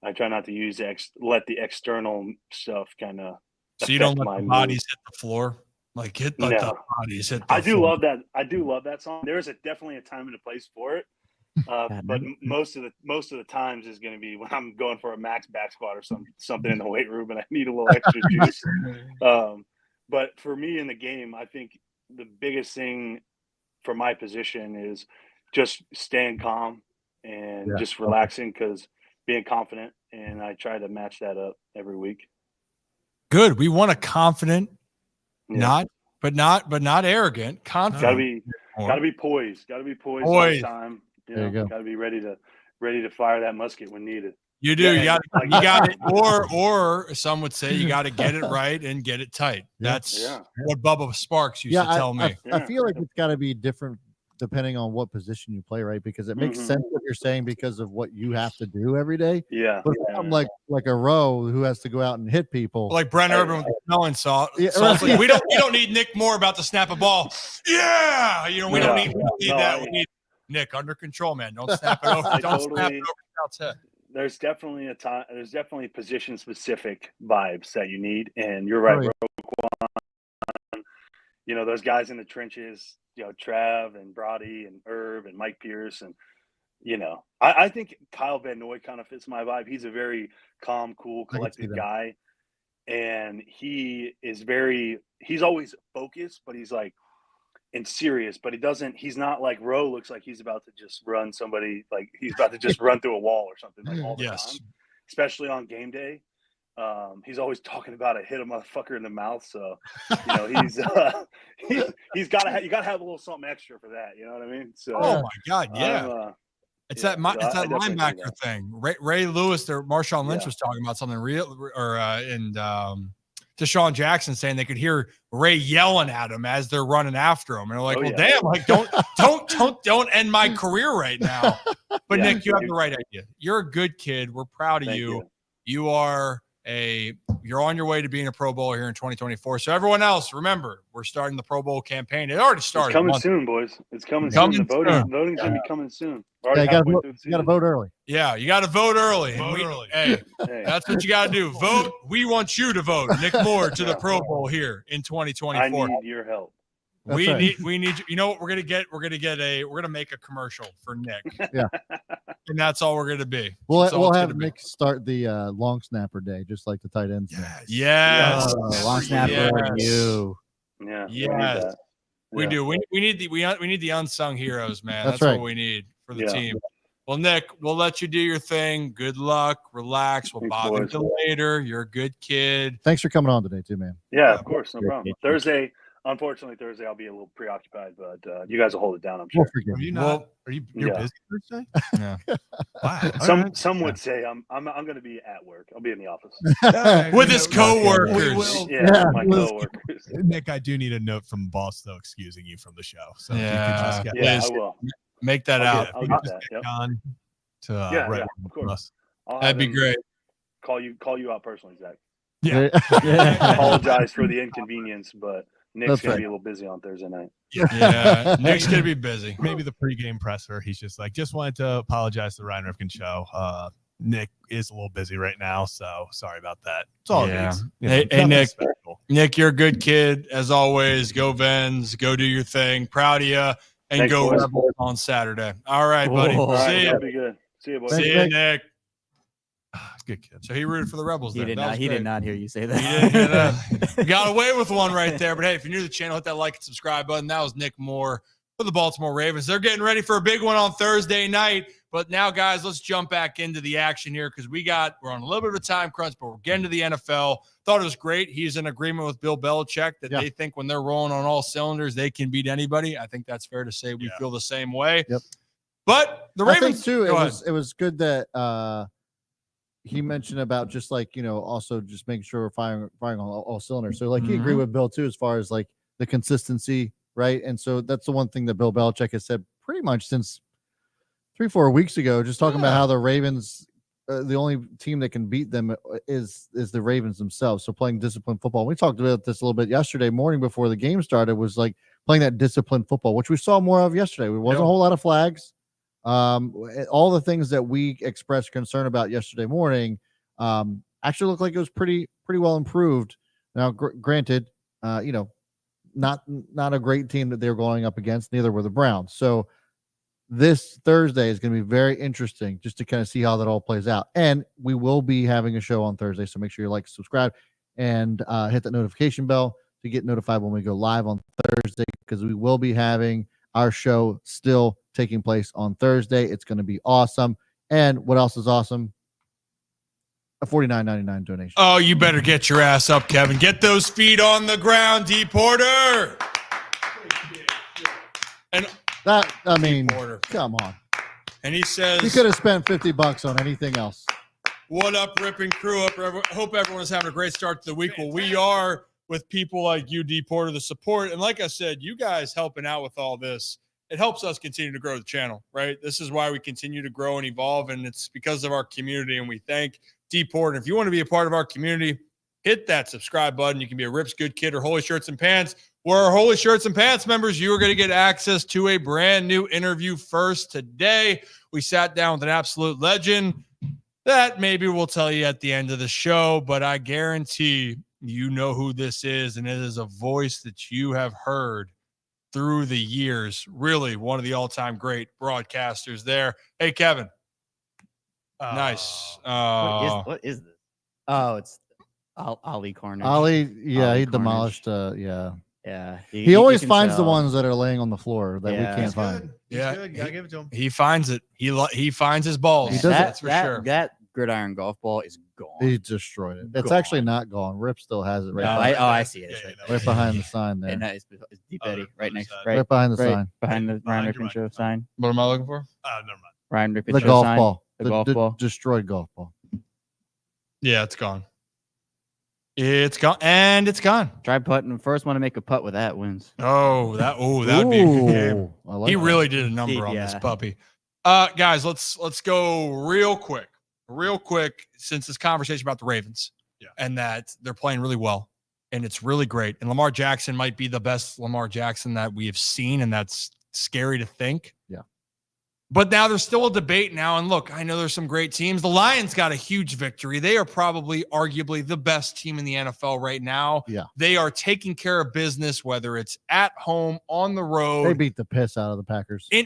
I try not to let the external stuff kind of. So you don't let the bodies hit the floor, like the bodies hit. I do love that. I do love that song. There is definitely a time and a place for it. But most of the times is going to be when I'm going for a max back squat or something in the weight room and I need a little extra juice. But for me in the game, I think the biggest thing for my position is just staying calm and just relaxing, because being confident, and I try to match that up every week. Good. We want a confident, not arrogant, confident. Gotta be poised. Gotta be poised all the time. There you go. Gotta be ready to fire that musket when needed. You do. You got it. Or some would say you got to get it right and get it tight. That's what Bubba Sparks used to tell me. I feel like it's got to be different depending on what position you play, right? Because it makes sense what you're saying because of what you have to do every day. Yeah. But I'm like a row who has to go out and hit people. Like Brent Urban with the smelling salt. Like, we don't need Nick Moore about to snap a ball. Yeah. We don't need that. We need Nick under control, man. Don't snap it over. Snap it over Scout's head. There's definitely position specific vibes that you need. And you're right, Roquan. Those guys in the trenches, Trav and Brody and Irv and Mike Pierce. And, I think Kyle Van Noy kind of fits my vibe. He's a very calm, cool, collected guy. And he's always focused, but he's like, and serious, but he's not like Rowe looks like he's about to just run somebody, like he's about to just run through a wall or something like all the time, especially on game day. He's always talking about hit a motherfucker in the mouth. So, you gotta have a little something extra for that. You know what I mean? So, oh my God. Yeah. It's that linebacker thing. Ray Lewis or Marshawn Lynch was talking about something real Deshaun Jackson saying they could hear Ray yelling at him as they're running after him. And they're like, damn, like don't end my career right now. But Nick, you have the right idea. You're a good kid. We're proud of you. You're on your way to being a Pro Bowler here in 2024. So everyone else, remember, we're starting the Pro Bowl campaign. It already started. It's coming soon, boys. It's coming soon. The voting's going to be coming soon. You got to vote early. Yeah, you got to vote early. Hey, that's what you got to do. Vote. We want you to vote. Nick Moore to the Pro Bowl here in 2024. I need your help. We need you know what we're gonna get? We're gonna make a commercial for Nick. Yeah. And that's all we're gonna be. We'll have Nick start the long snapper day, just like the tight ends. Yes. Long snapper you. Yeah. Yes. We do. We need the unsung heroes, man. That's what we need for the team. Well, Nick, we'll let you do your thing. Good luck. Relax. We'll bother you later. You're a good kid. Thanks for coming on today, too, man. Yeah, of course. No problem. Unfortunately, Thursday I'll be a little preoccupied, but you guys will hold it down, I'm sure. Are you not? You're busy Thursday? Yeah. Wow. Some would say I'm going to be at work. I'll be in the office with his coworkers. My coworkers. Nick, I do need a note from boss though, excusing you from the show. So if you could just I will make that out. I'll get that. Yep. On to of course. That'd be great. Call you out personally, Zach. Yeah. Apologize for the inconvenience, but Nick's That's going right. to be a little busy on Thursday night. Yeah, Nick's gonna be busy. Maybe the pregame presser. He's just like, just wanted to apologize to the Ryan Ripken show. Nick is a little busy right now, so sorry about that. It's all Yeah. it is. You Hey, nothing Nick. special. Nick, you're a good kid as always. Go Vens, go do your thing. Proud of you, and Thanks, go boys. Rebels on Saturday. All right, buddy. Whoa. All right, See that'll you. be good. See you, boys. Thanks, See you, Nick. Nick. Good kid. So he rooted for the Rebels. He then. did That not. was He great. did not hear you say He didn't hear that. that. We got away with one right there. But hey, if you're new to the channel, hit that like and subscribe button. That was Nick Moore for the Baltimore Ravens. They're getting ready for a big one on Thursday night. But now, guys, let's jump back into the action here because we're on a little bit of a time crunch, but we're getting to the NFL. Thought it was great. He's in agreement with Bill Belichick that they think when they're rolling on all cylinders, they can beat anybody. I think that's fair to say. We feel the same way. Yep. But the Ravens I think too. Go ahead. It was good that he mentioned about just like also just making sure we're firing on all cylinders. So like he agreed with Bill too as far as like the consistency, right? And so that's the one thing that Bill Belichick has said pretty much since 3-4 weeks ago, just talking about how the Ravens, the only team that can beat them is the Ravens themselves. So playing disciplined football. We talked about this a little bit yesterday morning before the game started. Was like playing that disciplined football, which we saw more of yesterday. There wasn't a whole lot of flags. All the things that we expressed concern about yesterday morning actually looked like it was pretty well improved. Now, granted, not a great team that they were going up against. Neither were the Browns. So this Thursday is going to be very interesting just to kind of see how that all plays out. And we will be having a show on Thursday. So make sure you like, subscribe, and hit that notification bell to get notified when we go live on Thursday, because we will be having our show still taking place on Thursday. It's going to be awesome. And what else is awesome? A $49.99 donation. Oh, you better get your ass up, Kevin. Get those feet on the ground, D. Porter. And That, I mean, Porter. come on. And he says, You could have spent $50 on anything else. what up, Ripken crew? Hope everyone is having a great start to the week. Well, we are with people like you, D. Porter, the support. And like I said, you guys helping out with all this, it helps us continue to grow the channel, right? This is why we continue to grow and evolve, and it's because of our community, and we thank D. Porter. If you want to be a part of our community, hit that subscribe button. You can be a Rips Good Kid or Holy Shirts and Pants. Where our Holy Shirts and Pants members, you are going to get access to a brand new interview first today. We sat down with an absolute legend that maybe we'll tell you at the end of the show, but I guarantee you know who this is, and it is a voice that you have heard through the years. Really one of the all-time great broadcasters there. Hey, Kevin. Nice. What is this? Oh, it's Ali Carnage. Ali, yeah, Ali he Carnage. demolished. Yeah. Yeah. He always can finds the tell. ones that are laying on the floor that we Yeah. can't He's find. good. He's Yeah. good. Gotta give it to him. He finds it. He finds his balls. He does That's for sure. That gridiron golf ball is gone. He destroyed it. It's Gone. actually not gone. Rip still has it right, No, behind, I see it. It's Yeah, right yeah, there. right behind the sign there. And that is it's Deep Other- Eddie, right other next, side. right, Right behind the right sign. behind the Ryan Behind Ripken your show microphone. sign. What am I looking for? Never mind. Ryan Ripken The show golf sign. ball. The golf ball. Destroyed golf ball. Yeah, it's gone. It's gone. And it's gone. Try putting. First one to make a putt with that wins. That'd be a good game. I like He that. really did a number Deep, on this yeah. puppy. Guys, let's go real quick, since this conversation about the Ravens, and that they're playing really well, and it's really great. And Lamar Jackson might be the best Lamar Jackson that we have seen, and that's scary to think. Yeah. But now there's still a debate now. And look, I know there's some great teams. The Lions got a huge victory. They are probably arguably the best team in the NFL right now. Yeah. They are taking care of business, whether it's at home, on the road. They beat the piss out of the Packers. In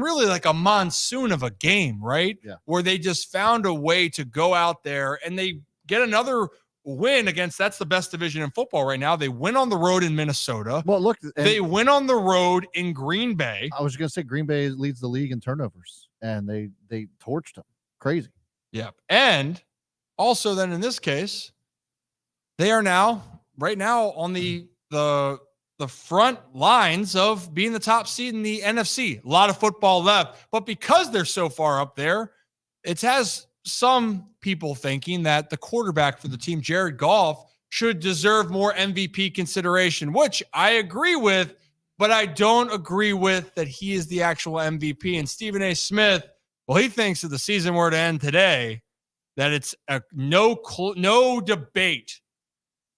really like a monsoon of a game, right? Yeah. Where they just found a way to go out there and they get another win against, that's the best division in football right now. They win on the road in Minnesota. Well, look, and They win on the road in Green Bay. I was going to say Green Bay leads the league in turnovers, and they torched them. Crazy. Yep. And also then in this case, they are right now on the front lines of being the top seed in the NFC. A lot of football left, but because they're so far up there, it has some people thinking that the quarterback for the team, Jared Goff, should deserve more MVP consideration, which I agree with, but I don't agree with that he is the actual MVP. And Stephen A. Smith, well, he thinks that the season were to end today, that it's no debate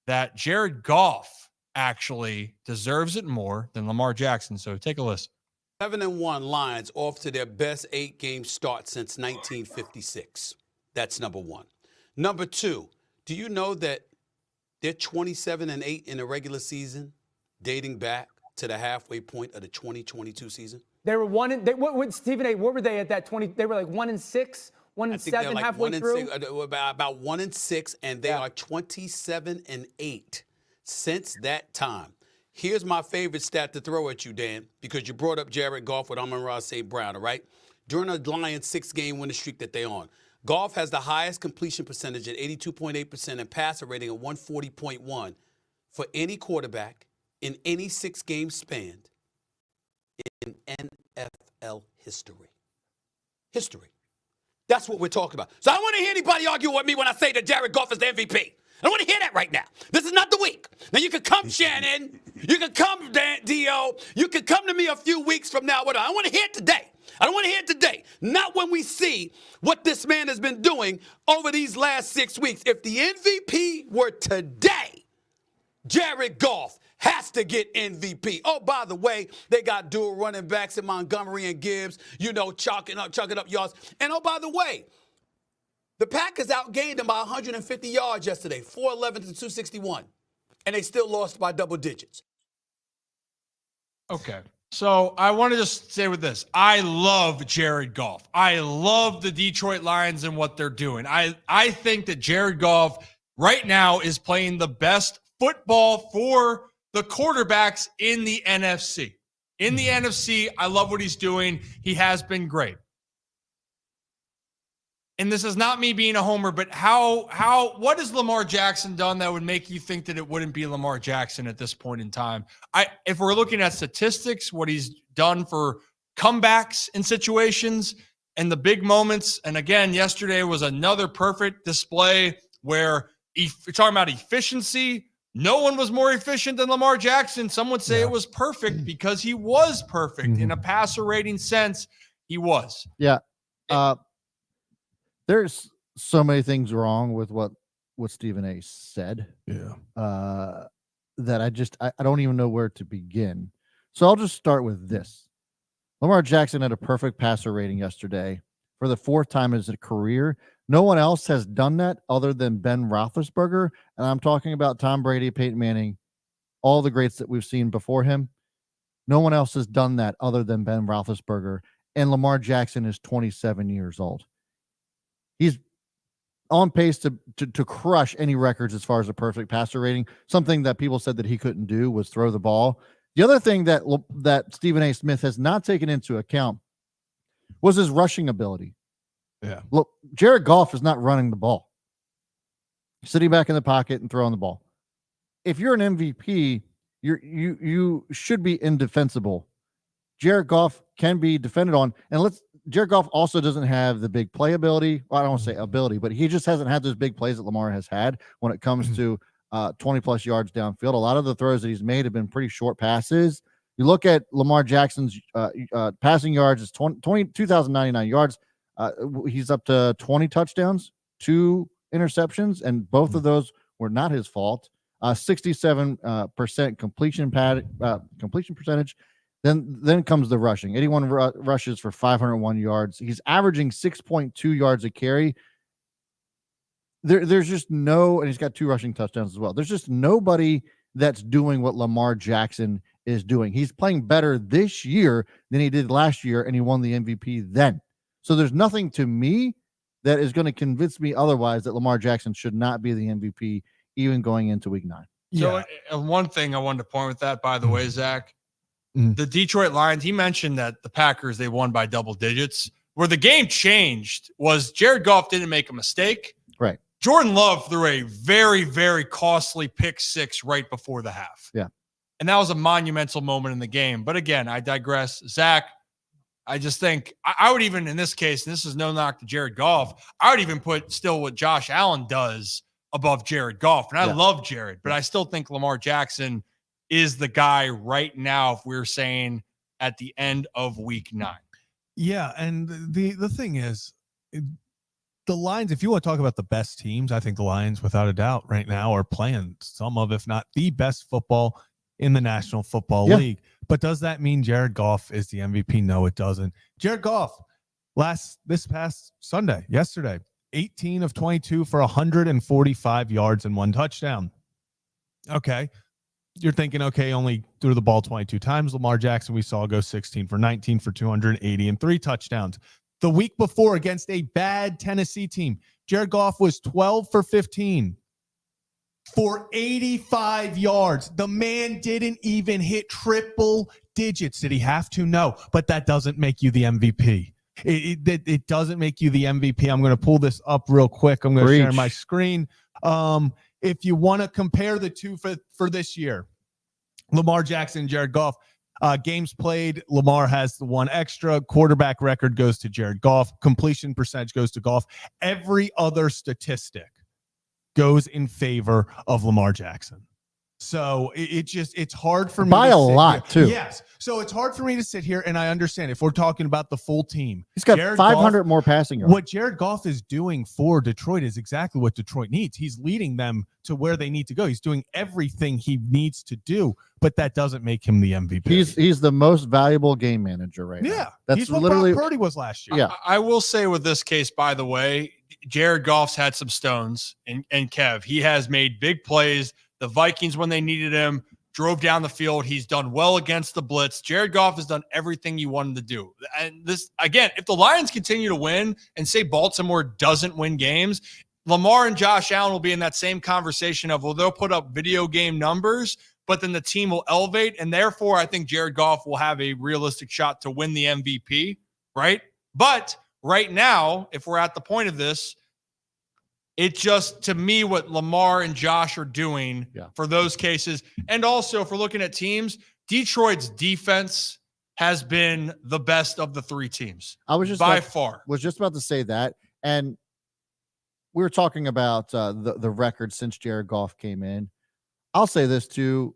that Jared Goff actually deserves it more than Lamar Jackson. So take a listen. 7-1 Lions off to their best 8-game start since 1956. That's number one. Number two, do you know that they're 27-8 in the regular season, dating back to the halfway point of the 2022 season? They were Stephen A. What were they at that 20? They were like 1-6, 1-7 halfway through. About 1-6, and they are 27-8 since that time. Here's my favorite stat to throw at you, Dan, because you brought up Jared Goff with Amon-Ra St. Brown, all right? During the Lions' 6-game winning streak that they're on, Goff has the highest completion percentage at 82.8% and passer rating of 140.1 for any quarterback in any 6-game span in NFL history. That's what we're talking about. So I don't want to hear anybody argue with me when I say that Jared Goff is the MVP. I don't want to hear that right now. This is not the week. Now, you can come, Shannon. You can come, D.O. You can come to me a few weeks from now. I don't want to hear it today. I don't want to hear it today. Not when we see what this man has been doing over these last 6 weeks. If the MVP were today, Jared Goff has to get MVP. Oh, by the way, they got dual running backs in Montgomery and Gibbs, chucking up yards. And oh, by the way, the Packers outgained them by 150 yards yesterday, 411 to 261, and they still lost by double digits. Okay. So I want to just say with this, I love Jared Goff. I love the Detroit Lions and what they're doing. I think that Jared Goff right now is playing the best football for the quarterbacks in the NFC. In the NFC, I love what he's doing. He has been great. And this is not me being a homer, but what has Lamar Jackson done that would make you think that it wouldn't be Lamar Jackson at this point in time? If we're looking at statistics, what he's done for comebacks in situations and the big moments, and again, yesterday was another perfect display where you're talking about efficiency. No one was more efficient than Lamar Jackson. Some would say it was perfect because he was perfect in a passer rating sense. He was. Yeah. There's so many things wrong with what Stephen A. said. Yeah. That I don't even know where to begin. So I'll just start with this. Lamar Jackson had a perfect passer rating yesterday for the 4th time in his career. No one else has done that other than Ben Roethlisberger. And I'm talking about Tom Brady, Peyton Manning, all the greats that we've seen before him. No one else has done that other than Ben Roethlisberger. And Lamar Jackson is 27 years old. He's on pace to crush any records as far as a perfect passer rating. Something that people said that he couldn't do was throw the ball. The other thing that Stephen A. Smith has not taken into account was his rushing ability. Yeah. Look, Jared Goff is not running the ball. He's sitting back in the pocket and throwing the ball. If you're an MVP, you should be indefensible. Jared Goff can be defended on, and Jared Goff also doesn't have the big playability. Well, I don't want to say ability, but he just hasn't had those big plays that Lamar has had when it comes to 20 plus yards downfield. A lot of the throws that he's made have been pretty short passes. You look at Lamar Jackson's passing yards, it's 2,099 yards. He's up to 20 touchdowns, 2 interceptions, and both of those were not his fault. 67% completion percentage. Then comes the rushing. 81 rushes for 501 yards. He's averaging 6.2 yards a carry. There's just and he's got 2 rushing touchdowns as well. There's just nobody that's doing what Lamar Jackson is doing. He's playing better this year than he did last year, and he won the MVP then. So there's nothing to me that is going to convince me otherwise that Lamar Jackson should not be the MVP even going into week 9. So one thing I wanted to point with that, by the way, Zach, the Detroit Lions, he mentioned that the Packers, they won by double digits. Where the game changed was Jared Goff didn't make a mistake. Right. Jordan Love threw a very, very costly pick 6 right before the half. Yeah. And that was a monumental moment in the game. But again, I digress. Zach, I just think I would even in this case, and this is no knock to Jared Goff, I would even put still what Josh Allen does above Jared Goff. And I love Jared, but I still think Lamar Jackson is the guy right now if we're saying at the end of week 9. Yeah, and the thing is, the Lions, if you want to talk about the best teams, I think the Lions, without a doubt, right now are playing some of, if not the best football in the National Football League. But does that mean Jared Goff is the MVP? No, it doesn't. Jared Goff, this past yesterday, 18 of 22 for 145 yards and 1 touchdown. Okay. You're thinking, okay, only threw the ball 22 times. Lamar Jackson, we saw go 16 for 19 for 280 and 3 touchdowns. The week before, against a bad Tennessee team, Jared Goff was 12 for 15 for 85 yards. The man didn't even hit triple digits. Did he have to? No, but that doesn't make you the MVP. It doesn't make you the MVP. I'm going to pull this up real quick. I'm going to share my screen. If you want to compare the two for this year, Lamar Jackson and Jared Goff, games played, Lamar has the 1 extra. Quarterback record goes to Jared Goff. Completion percentage goes to Goff. Every other statistic goes in favor of Lamar Jackson. So it's hard for me by a lot too. Yes. So it's hard for me to sit here, and I understand if we're talking about the full team. He's got 500 more passing yards. What Jared Goff is doing for Detroit is exactly what Detroit needs. He's leading them to where they need to go. He's doing everything he needs to do, but that doesn't make him the MVP. He's the most valuable game manager right now. That's he's what literally Brock Purdy was last year. Yeah. I will say with this case, by the way, Jared Goff's had some stones, and Kev, he has made big plays. The Vikings, when they needed him, drove down the field. He's done well against the blitz. Jared Goff has done everything you want him to do. And this, again, if the Lions continue to win and say Baltimore doesn't win games, Lamar and Josh Allen will be in that same conversation of, well, they'll put up video game numbers, but then the team will elevate. And therefore, I think Jared Goff will have a realistic shot to win the MVP, right? But right now, if we're at the point of this, it just, to me, what Lamar and Josh are doing for those cases. And also, if we're looking at teams, Detroit's defense has been the best of the 3 teams. I was just by far. Was just about to say that. And we were talking about the record since Jared Goff came in. I'll say this too,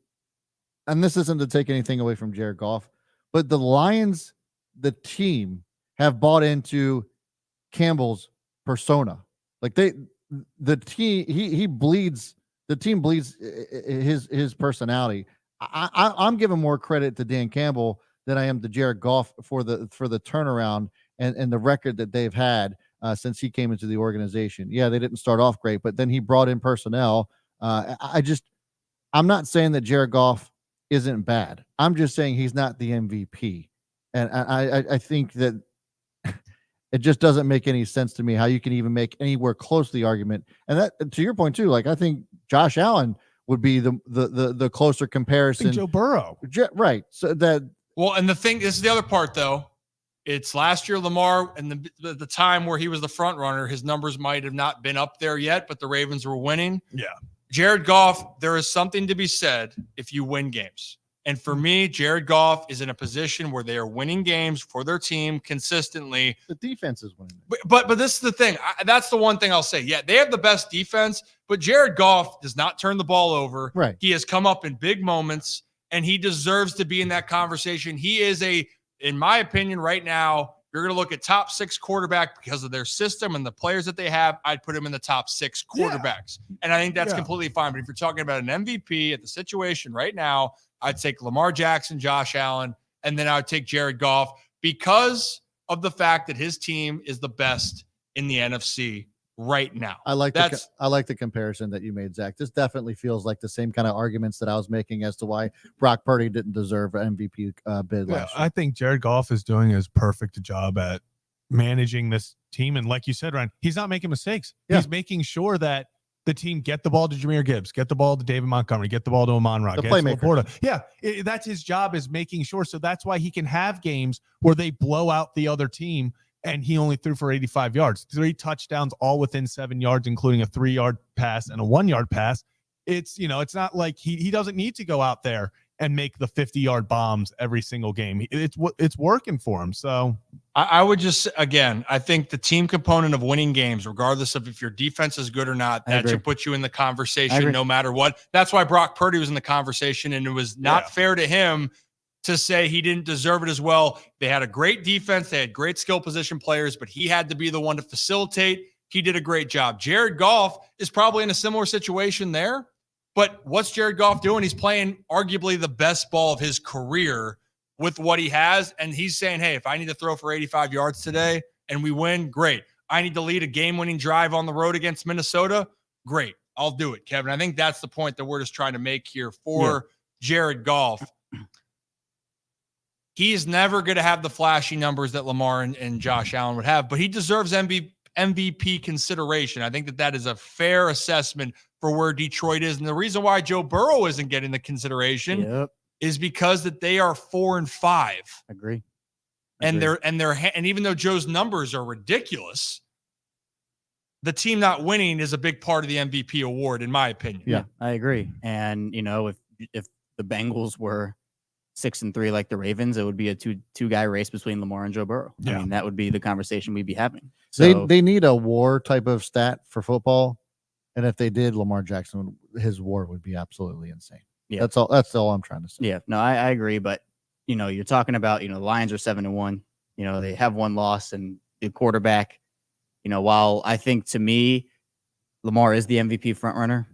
and this isn't to take anything away from Jared Goff, but the Lions, the team, have bought into Campbell's persona. Like the team, he bleeds. The team bleeds his personality. I'm giving more credit to Dan Campbell than I am to Jared Goff for the turnaround and the record that they've had since he came into the organization. Yeah, they didn't start off great, but then he brought in personnel. I'm not saying that Jared Goff isn't bad. I'm just saying he's not the MVP, and I think that. It just doesn't make any sense to me how you can even make anywhere close to the argument. And that, to your point too, like I think Josh Allen would be the closer comparison. Joe Burrow, right? So that and the thing, this is the other part though. It's last year Lamar, and the time where he was the front runner, his numbers might have not been up there yet, but the Ravens were winning. Yeah. Jared Goff, there is something to be said if you win games. And for me, Jared Goff is in a position where they are winning games for their team consistently. The defense is winning. But this is the thing. That's the one thing I'll say. Yeah, they have the best defense, but Jared Goff does not turn the ball over. Right. He has come up in big moments, and he deserves to be in that conversation. He is in my opinion, right now, you're going to look at top 6 quarterback because of their system and the players that they have. I'd put him in the top 6 quarterbacks. Yeah. And I think that's completely fine. But if you're talking about an MVP at the situation right now, I'd take Lamar Jackson, Josh Allen, and then I would take Jared Goff because of the fact that his team is the best in the NFC right now. I like the comparison that you made, Zach. This definitely feels like the same kind of arguments that I was making as to why Brock Purdy didn't deserve an MVP bid last year. I think Jared Goff is doing his perfect job at managing this team. And like you said, Ryan, he's not making mistakes. Yeah. He's making sure that the team get the ball to Jahmyr Gibbs, get the ball to David Montgomery, get the ball to Amon-Ra, the get to playmaker. Laporta. Yeah, that's his job, is making sure. So that's why he can have games where they blow out the other team, and he only threw for 85 yards, 3 touchdowns, all within 7 yards, including a 3-yard pass and a 1-yard pass. It's not like he doesn't need to go out there and make the 50-yard bombs every single game. It's working for him. So I would just, again, I think the team component of winning games, regardless of if your defense is good or not, that should put you in the conversation no matter what. That's why Brock Purdy was in the conversation, and it was not fair to him to say he didn't deserve it as well. They had a great defense. They had great skill position players, but he had to be the one to facilitate. he did a great job. Jared Goff is probably in a similar situation there, but what's Jared Goff doing? He's playing arguably the best ball of his career with what he has, and he's saying, hey, if I need to throw for 85 yards today and we win, great. I need to lead a game-winning drive on the road against Minnesota, great. I'll do it, Kevin. I think that's the point that we're just trying to make here for Jared Goff. He's never going to have the flashy numbers that Lamar and Josh Allen would have, but he deserves MVP consideration. I think that is a fair assessment for where Detroit is. And the reason why Joe Burrow isn't getting the consideration is because that they are 4-5. Agree. And even though Joe's numbers are ridiculous, the team not winning is a big part of the MVP award, in my opinion. Yeah, I agree. And if the Bengals were 6-3 like the Ravens, it would be a two-guy race between Lamar and Joe Burrow. Yeah. I mean, that would be the conversation we'd be having. So they need a WAR type of stat for football, and if they did, Lamar Jackson, his WAR would be absolutely insane. Yeah, that's all I'm trying to say. Yeah, no, I agree. But you're talking about the Lions are 7-1. They have one loss, and the quarterback. While I think to me, Lamar is the MVP frontrunner.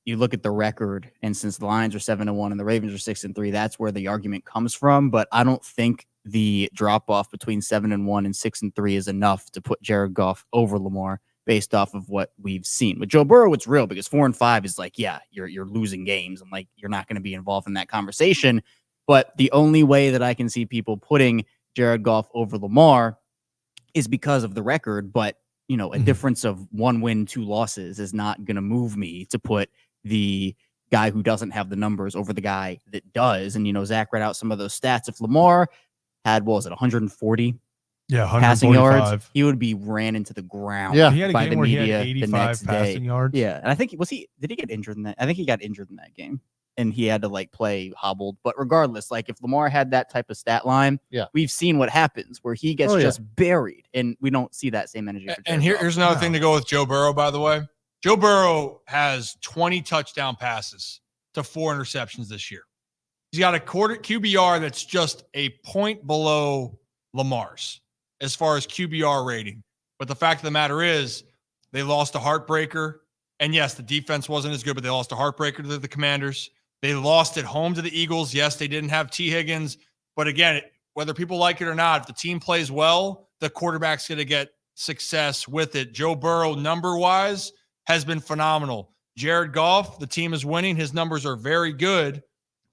You look at the record, and since the Lions are 7-1 and the Ravens are 6-3, that's where the argument comes from. But I don't think the drop off between 7-1 and 6-3 is enough to put Jared Goff over Lamar based off of what we've seen. With Joe Burrow, it's real because 4-5 is like, yeah, you're losing games and like you're not going to be involved in that conversation. But the only way that I can see people putting Jared Goff over Lamar is because of the record. But a difference of 1 win, 2 losses is not going to move me to put the guy who doesn't have the numbers over the guy that does. And, Zach read out some of those stats. If Lamar had, 140 passing yards, he would be ran into the ground by the media the next day. Yards. Yeah. And I think, did he get injured in that? I think he got injured in that game and he had to play hobbled. But regardless, if Lamar had that type of stat line, we've seen what happens where he gets just buried, and we don't see that same energy. And here's another thing to go with Joe Burrow, by the way. Joe Burrow has 20 touchdown passes to 4 interceptions this year. He's got a QBR that's just a point below Lamar's as far as QBR rating. But the fact of the matter is they lost a heartbreaker. And yes, the defense wasn't as good, but they lost a heartbreaker to the Commanders. They lost at home to the Eagles. Yes, they didn't have T. Higgins. But again, whether people like it or not, if the team plays well, the quarterback's going to get success with it. Joe Burrow, number-wise, has been phenomenal. Jared Goff, the team is winning. His numbers are very good,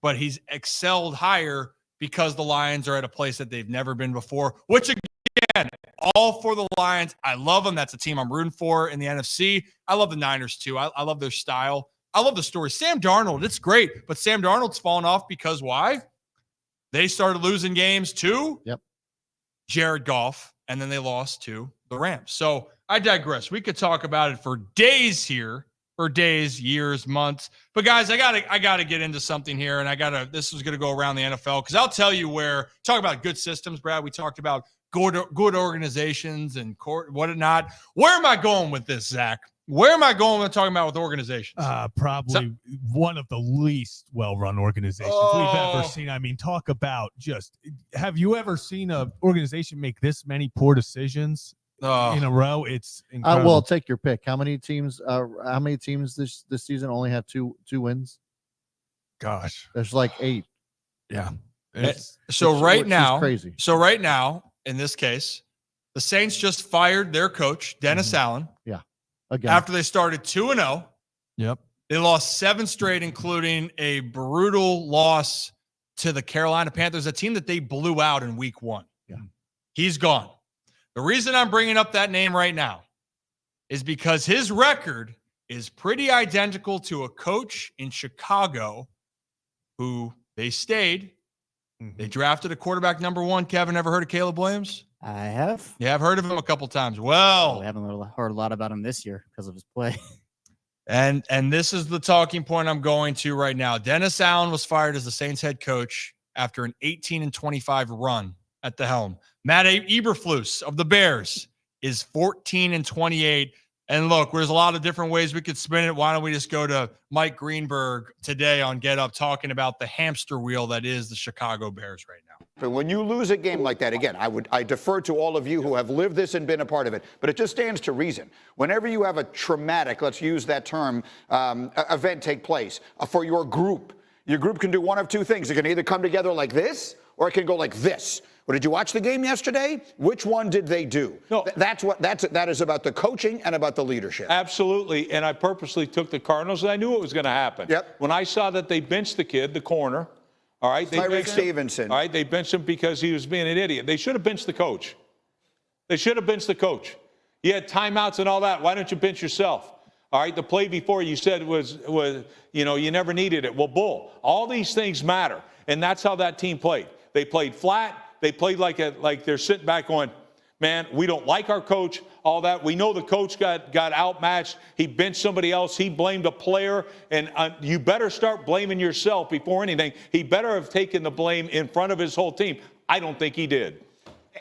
but he's excelled higher because the Lions are at a place that they've never been before, which again, all for the Lions. I love them. That's a team I'm rooting for in the NFC. I love the Niners too. I love their style. I love the story. Sam Darnold, it's great, but Sam Darnold's fallen off because why? They started losing games to Jared Goff, and then they lost to the Rams. So I digress. We could talk about it for days here, for days, years, months. But guys, I gotta get into something here, and this is gonna go around the NFL because I'll tell you talk about good systems, Brad. We talked about good organizations and whatnot. Where am I going with this, Zach? Where am I going with talking about with organizations? Probably one of the least well-run organizations we've ever seen. I mean, talk about have you ever seen an organization make this many poor decisions in a row? It's incredible. Well, take your pick. How many teams this season only have two wins? Gosh, there's 8. Yeah. Right now, crazy. So right now, in this case, the Saints just fired their coach, Dennis Allen. Yeah. Again. After they started 2-0. Yep. They lost 7 straight, including a brutal loss to the Carolina Panthers, a team that they blew out in week 1. Yeah. He's gone. The reason I'm bringing up that name right now is because his record is pretty identical to a coach in Chicago who they stayed. They drafted a quarterback number 1. Kevin, ever heard of Caleb Williams? I have. Yeah, I've heard of him a couple times. Well, we haven't heard a lot about him this year because of his play. And this is the talking point I'm going to right now. Dennis Allen was fired as the Saints head coach after an 18-25 run at the helm. Matt Eberflus of the Bears is 14-28. And look, there's a lot of different ways we could spin it. Why don't we just go to Mike Greenberg today on Get Up talking about the hamster wheel that is the Chicago Bears right now? But when you lose a game like that, again, I defer to all of you who have lived this and been a part of it, but it just stands to reason. Whenever you have a traumatic, let's use that term, event take place for your group can do one of two things. It can either come together like this, or it can go like this. Well, did you watch the game yesterday? Which one did they do? No. That is about the coaching and about the leadership. Absolutely, and I purposely took the Cardinals, and I knew it was going to happen. Yep. When I saw that they benched the kid, the corner, all right, they Tyreek benched him. Stevenson. All right, they benched him because he was being an idiot. They should have benched the coach. They should have benched the coach. You had timeouts and all that. Why don't you bench yourself? All right, the play before you said was you never needed it. Well, bull. All these things matter, and that's how that team played. They played flat. They played like they're sitting back going, man, we don't like our coach, all that. We know the coach got outmatched. He benched somebody else. He blamed a player. And you better start blaming yourself before anything. He better have taken the blame in front of his whole team. I don't think he did.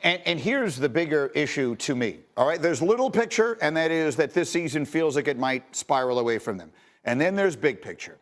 And here's the bigger issue to me. All right, there's little picture, and that is that this season feels like it might spiral away from them. And then there's big picture.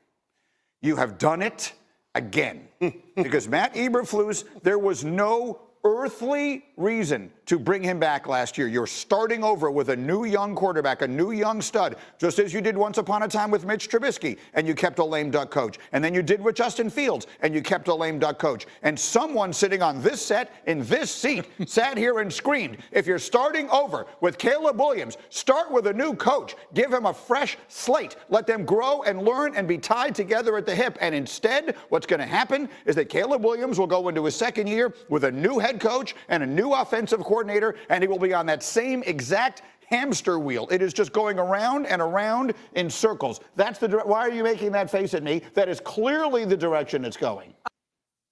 You have done it again. Because Matt Eberflus, there was no earthly reason to bring him back last year. You're starting over with a new young quarterback, a new young stud, just as you did once upon a time with Mitch Trubisky, and you kept a lame duck coach. And then you did with Justin Fields, and you kept a lame duck coach. And someone sitting on this set, in this seat, sat here and screamed, if you're starting over with Caleb Williams, start with a new coach. Give him a fresh slate. Let them grow and learn and be tied together at the hip. And instead, what's going to happen is that Caleb Williams will go into his second year with a new head coach and a new offensive coordinator, and he will be on that same exact hamster wheel. It is just going around and around in circles. That's the why are you making that face at me? That is clearly the direction it's going.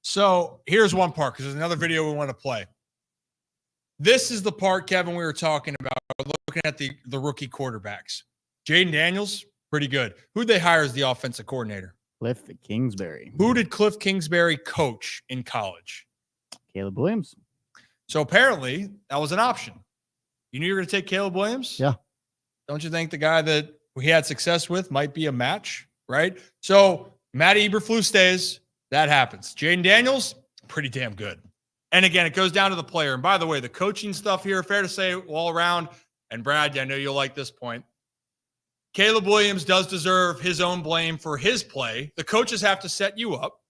So here's one part, because there's another video we want to play. This is the part, Kevin, we were talking about, looking at the rookie quarterbacks. Jaden Daniels, pretty good. Who'd they hire as the offensive coordinator? Cliff Kingsbury. Who did Cliff Kingsbury coach in college? Caleb Williams. So apparently that was an option. You knew you were going to take Caleb Williams? Yeah. Don't you think the guy that we had success with might be a match, right? So Matt Eberflus stays. That happens. Jaden Daniels, pretty damn good. And again, it goes down to the player. And by the way, the coaching stuff here, fair to say all around, and Brad, I know you'll like this point. Caleb Williams does deserve his own blame for his play. The coaches have to set you up,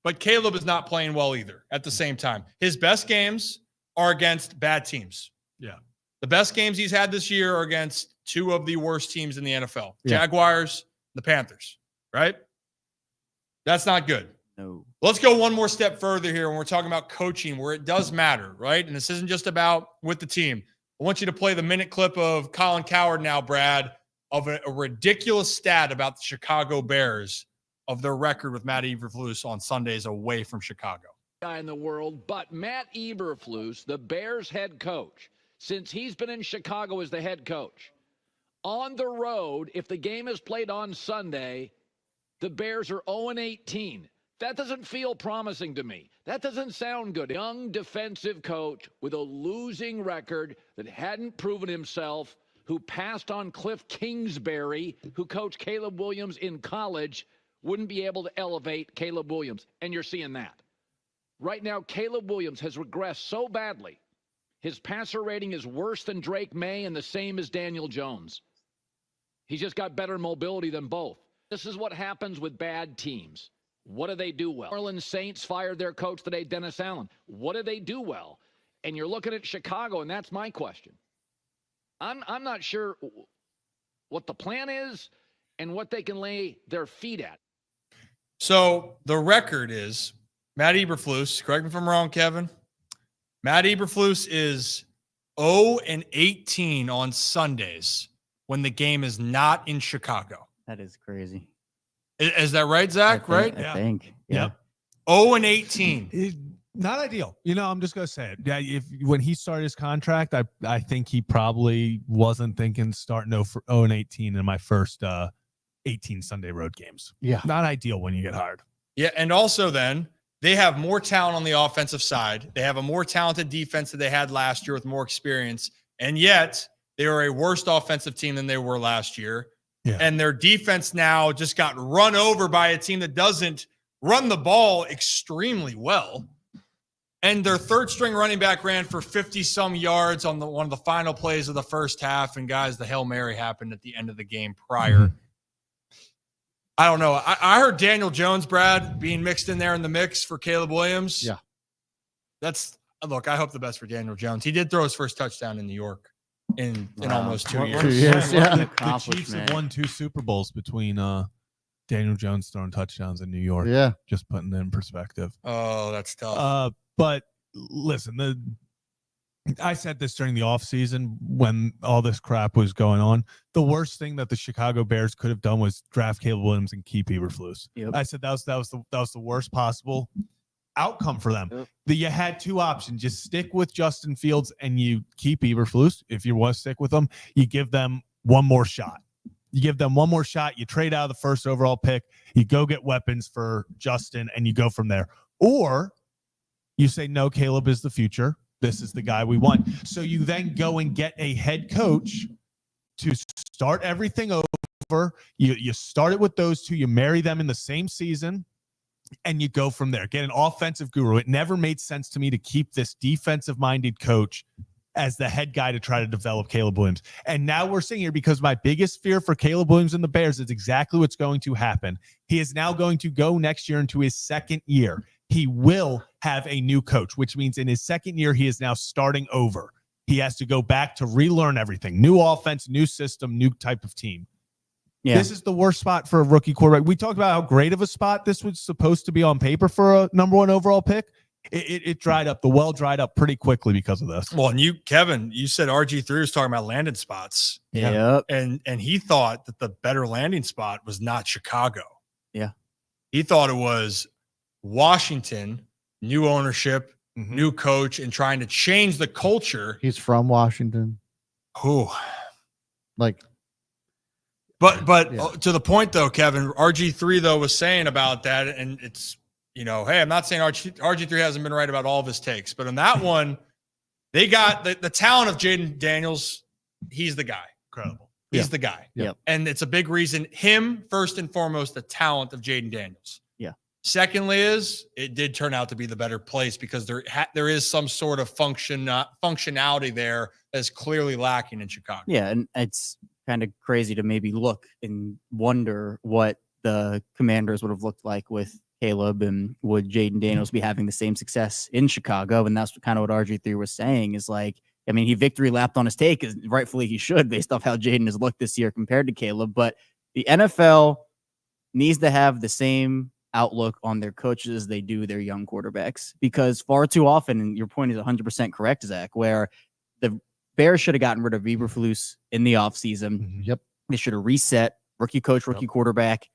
but Caleb is not playing well either at the same time. His best games are against bad teams. Yeah. The best games he's had this year are against two of the worst teams in the NFL, Yeah. Jaguars, the Panthers, right? That's not good. No. Let's go one more step further here when we're talking about coaching, where it does matter, right? And this isn't just about with the team. I want you to play the minute clip of Colin Cowherd now, Brad, of a ridiculous stat about the Chicago Bears of their record with Matt Eberflus on Sundays away from Chicago. Guy in the world, but Matt Eberflus, the Bears head coach, since he's been in Chicago as the head coach, on the road, if the game is played on Sunday, the Bears are 0-18. That doesn't feel promising to me. That doesn't sound good. Young defensive coach with a losing record that hadn't proven himself, who passed on Cliff Kingsbury, who coached Caleb Williams in college, wouldn't be able to elevate Caleb Williams. And you're seeing that. Right now, Caleb Williams has regressed so badly. His passer rating is worse than Drake May and the same as Daniel Jones. He's just got better mobility than both. This is what happens with bad teams. What do they do well? New Orleans Saints fired their coach today, Dennis Allen. What do they do well? And you're looking at Chicago, and that's my question. I'm not sure what the plan is and what they can lay their feet at. So the record is Matt Eberflus, correct me if I'm wrong, Kevin. Matt Eberflus is 0-18 on Sundays when the game is not in Chicago. That is crazy. Is that right, Zach? Right? I think. Yeah. 0-18. Not ideal. I'm just gonna say it. Yeah, when he started his contract, I think he probably wasn't thinking starting 0-18 in my first 18 Sunday road games. Yeah. Not ideal when you get hired. Yeah, and also then they have more talent on the offensive side. They have a more talented defense than they had last year with more experience, and yet they are a worse offensive team than they were last year. Yeah. And their defense now just got run over by a team that doesn't run the ball extremely well. And their third string running back ran for 50-some yards on one of the final plays of the first half. And, guys, the Hail Mary happened at the end of the game prior. Mm-hmm. I don't know. I heard Daniel Jones, Brad, being mixed in there in the mix for Caleb Williams. Yeah. Look, I hope the best for Daniel Jones. He did throw his first touchdown in New York in almost 2 years. 2 years, yeah. The Chiefs have won 2 Super Bowls between Daniel Jones throwing touchdowns in New York. Yeah. Just putting it in perspective. Oh, that's tough. But listen, I said this during the offseason when all this crap was going on. The worst thing that the Chicago Bears could have done was draft Caleb Williams and keep Eberflus. Yep. I said that was the worst possible outcome for them. Yep. You had 2 options. You stick with Justin Fields and you keep Eberflus. If you want to stick with them, you give them one more shot. You trade out of the first overall pick. You go get weapons for Justin and you go from there. Or you say, no, Caleb is the future. This is the guy we want. So you then go and get a head coach to start everything over. You start it with those 2. You marry them in the same season, and you go from there. Get an offensive guru. It never made sense to me to keep this defensive-minded coach as the head guy to try to develop Caleb Williams. And now we're sitting here because my biggest fear for Caleb Williams and the Bears is exactly what's going to happen. He is now going to go next year into his second year. He will have a new coach, which means in his second year, he is now starting over. He has to go back to relearn everything. New offense, new system, new type of team. Yeah. This is the worst spot for a rookie quarterback. We talked about how great of a spot this was supposed to be on paper for a number 1 overall pick. It dried up. The well dried up pretty quickly because of this. Well, and Kevin, you said RG3 was talking about landing spots. Yeah. And he thought that the better landing spot was not Chicago. Yeah. He thought it was Washington, new ownership, new coach, and trying to change the culture. He's from Washington. Who? Like, but yeah. To the point though, Kevin, RG3 though was saying about that, and it's, hey, I'm not saying RG3 hasn't been right about all of his takes, but on that one, they got the talent of Jaden Daniels. He's the guy. Incredible. He's the guy. Yep. And it's a big reason. Him first and foremost, the talent of Jaden Daniels. Yeah. Secondly, it did turn out to be the better place because there is some sort of functionality there that's clearly lacking in Chicago. Yeah, and it's kind of crazy to maybe look and wonder what the Commanders would have looked like with Caleb, and would Jaden Daniels be having the same success in Chicago? And that's kind of what RG3 was saying is like, I mean, he victory lapped on his take, as rightfully he should, based off how Jaden has looked this year compared to Caleb. But the NFL needs to have the same outlook on their coaches as they do their young quarterbacks, because far too often, and your point is 100% correct, Zach, where the Bears should have gotten rid of Eberflus in the offseason. Yep. They should have reset rookie coach, rookie quarterback.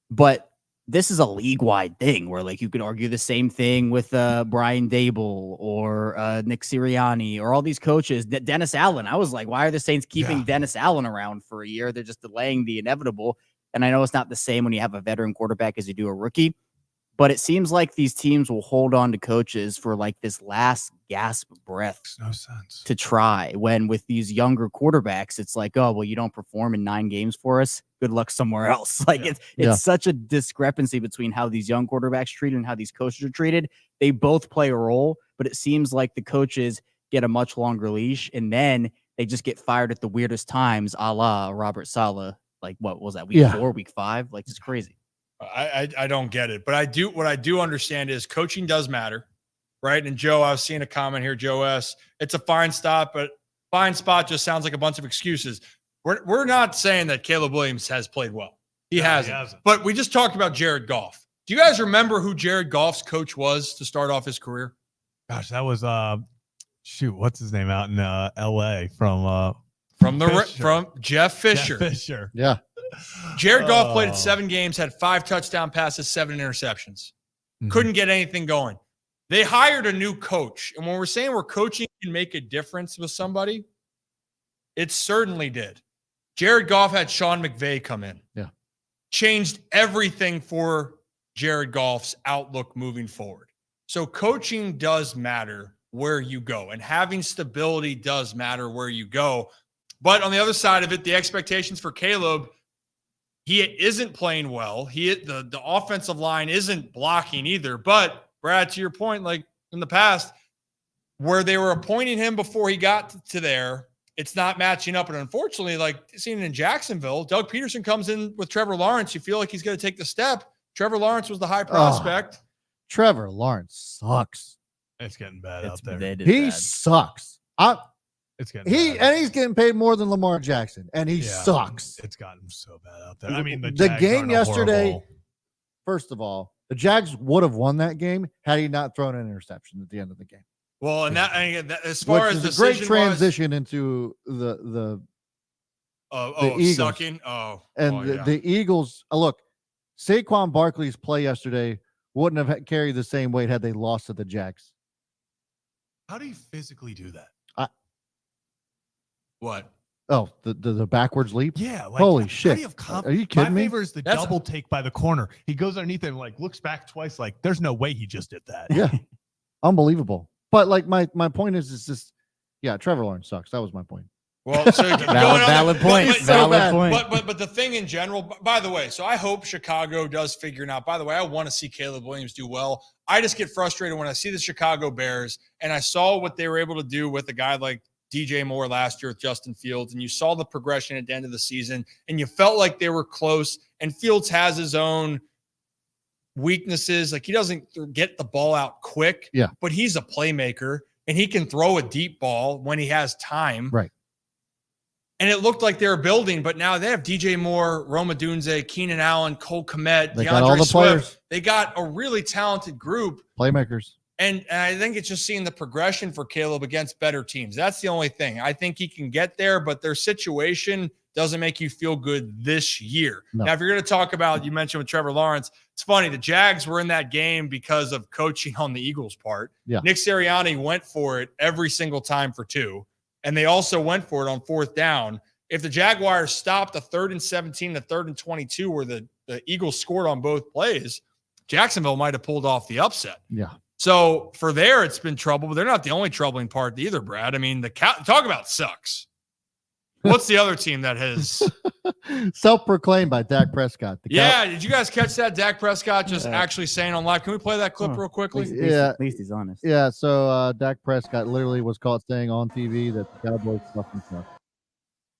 But this is a league-wide thing where, like, you could argue the same thing with Brian Dable or Nick Sirianni or all these coaches. Dennis Allen, I was like, why are the Saints keeping Dennis Allen around for a year? They're just delaying the inevitable. And I know it's not the same when you have a veteran quarterback as you do a rookie, but it seems like these teams will hold on to coaches for like this last gasp of breath. Makes no sense. To try, when with these younger quarterbacks, it's like, oh, well, you don't perform in 9 games for us. Good luck somewhere else. Like it's such a discrepancy between how these young quarterbacks treated and how these coaches are treated. They both play a role, but it seems like the coaches get a much longer leash, and then they just get fired at the weirdest times, a la Robert Saleh. Like, what was that, week 4, week 5? Like, it's crazy. I don't get it, but what I do understand is coaching does matter, right? And Joe, I was seeing a comment here, Joe S. It's a fine spot, but fine spot just sounds like a bunch of excuses. We're not saying that Caleb Williams has played well. He hasn't. But we just talked about Jared Goff. Do you guys remember who Jared Goff's coach was to start off his career? Gosh, that was what's his name out in L.A. from Jeff Fisher. Jeff Fisher. Yeah. Jared Goff played at 7 games, had 5 touchdown passes, 7 interceptions. Couldn't get anything going. They hired a new coach. And when we're saying where coaching can make a difference with somebody, it certainly did. Jared Goff had Sean McVay come in. Yeah. Changed everything for Jared Goff's outlook moving forward. So coaching does matter where you go, and having stability does matter where you go. But on the other side of it, the expectations for Caleb, he isn't playing well. The offensive line isn't blocking either. But Brad, to your point, like, in the past where they were appointing him before he got to there. It's not matching up. And unfortunately, like seen in Jacksonville, Doug Peterson comes in with Trevor Lawrence. You feel like he's going to take the step. Trevor Lawrence was the high prospect. Trevor Lawrence sucks. It's getting bad out there. He sucks. It's getting bad. He's getting paid more than Lamar Jackson, and he sucks. It's gotten so bad out there. I mean, the game yesterday, first of all, the Jags would have won that game had he not thrown an interception at the end of the game. Well, and that as far as the great transition into the Eagles. Sucking. The Eagles. Look, Saquon Barkley's play yesterday wouldn't have carried the same weight had they lost to the Jags. How do you physically do that? What? Oh, the backwards leap? Yeah. Like, holy shit. Are you kidding my me? My favorite is the double take by the corner. He goes underneath and like looks back twice. Like there's no way he just did that. Yeah. Unbelievable. But like my point is just, Trevor Lawrence sucks. That was my point. Well, so valid point. But the thing in general, by the way, so I hope Chicago does figure it out. By the way, I want to see Caleb Williams do well. I just get frustrated when I see the Chicago Bears and I saw what they were able to do with a guy like DJ Moore last year with Justin Fields, and you saw the progression at the end of the season, and you felt like they were close. And Fields has his own weaknesses. Like he doesn't get the ball out quick, but he's a playmaker and he can throw a deep ball when he has time. Right. And it looked like they were building, but now they have DJ Moore, Roma Dunze, Keenan Allen, Cole Kmet, they got all the Swift. Players. They got a really talented group. Playmakers. And I think it's just seeing the progression for Caleb against better teams. That's the only thing. I think he can get there, but their situation doesn't make you feel good this year. No. Now, if you're going to talk about, you mentioned with Trevor Lawrence, it's funny. The Jags were in that game because of coaching on the Eagles' part. Yeah. Nick Sirianni went for it every single time for 2. And they also went for it on 4th down. If the Jaguars stopped a 3rd and 17, the 3rd and 22, where the Eagles scored on both plays, Jacksonville might have pulled off the upset. Yeah. So for there, it's been trouble, but they're not the only troubling part either, Brad. I mean, talk about sucks. What's the other team that has self-proclaimed by Dak Prescott? Did you guys catch that? Dak Prescott just actually saying on live. Can we play that clip real quickly? At least he's honest. Yeah. So Dak Prescott literally was caught saying on TV that the Cowboys fucking suck.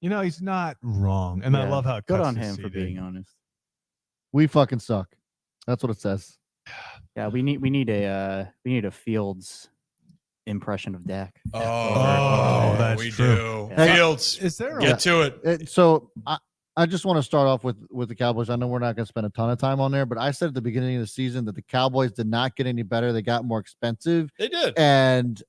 You know, he's not wrong, and I love how it good cuts on to him CD. for being honest. We fucking suck. That's what it says. Yeah, we need a Fields impression of Dak. Oh, that's we true. do. Fields, Is there get to it. So I just want to start off with the Cowboys. I know we're not going to spend a ton of time on there, but I said at the beginning of the season that the Cowboys did not get any better. They got more expensive. They did. And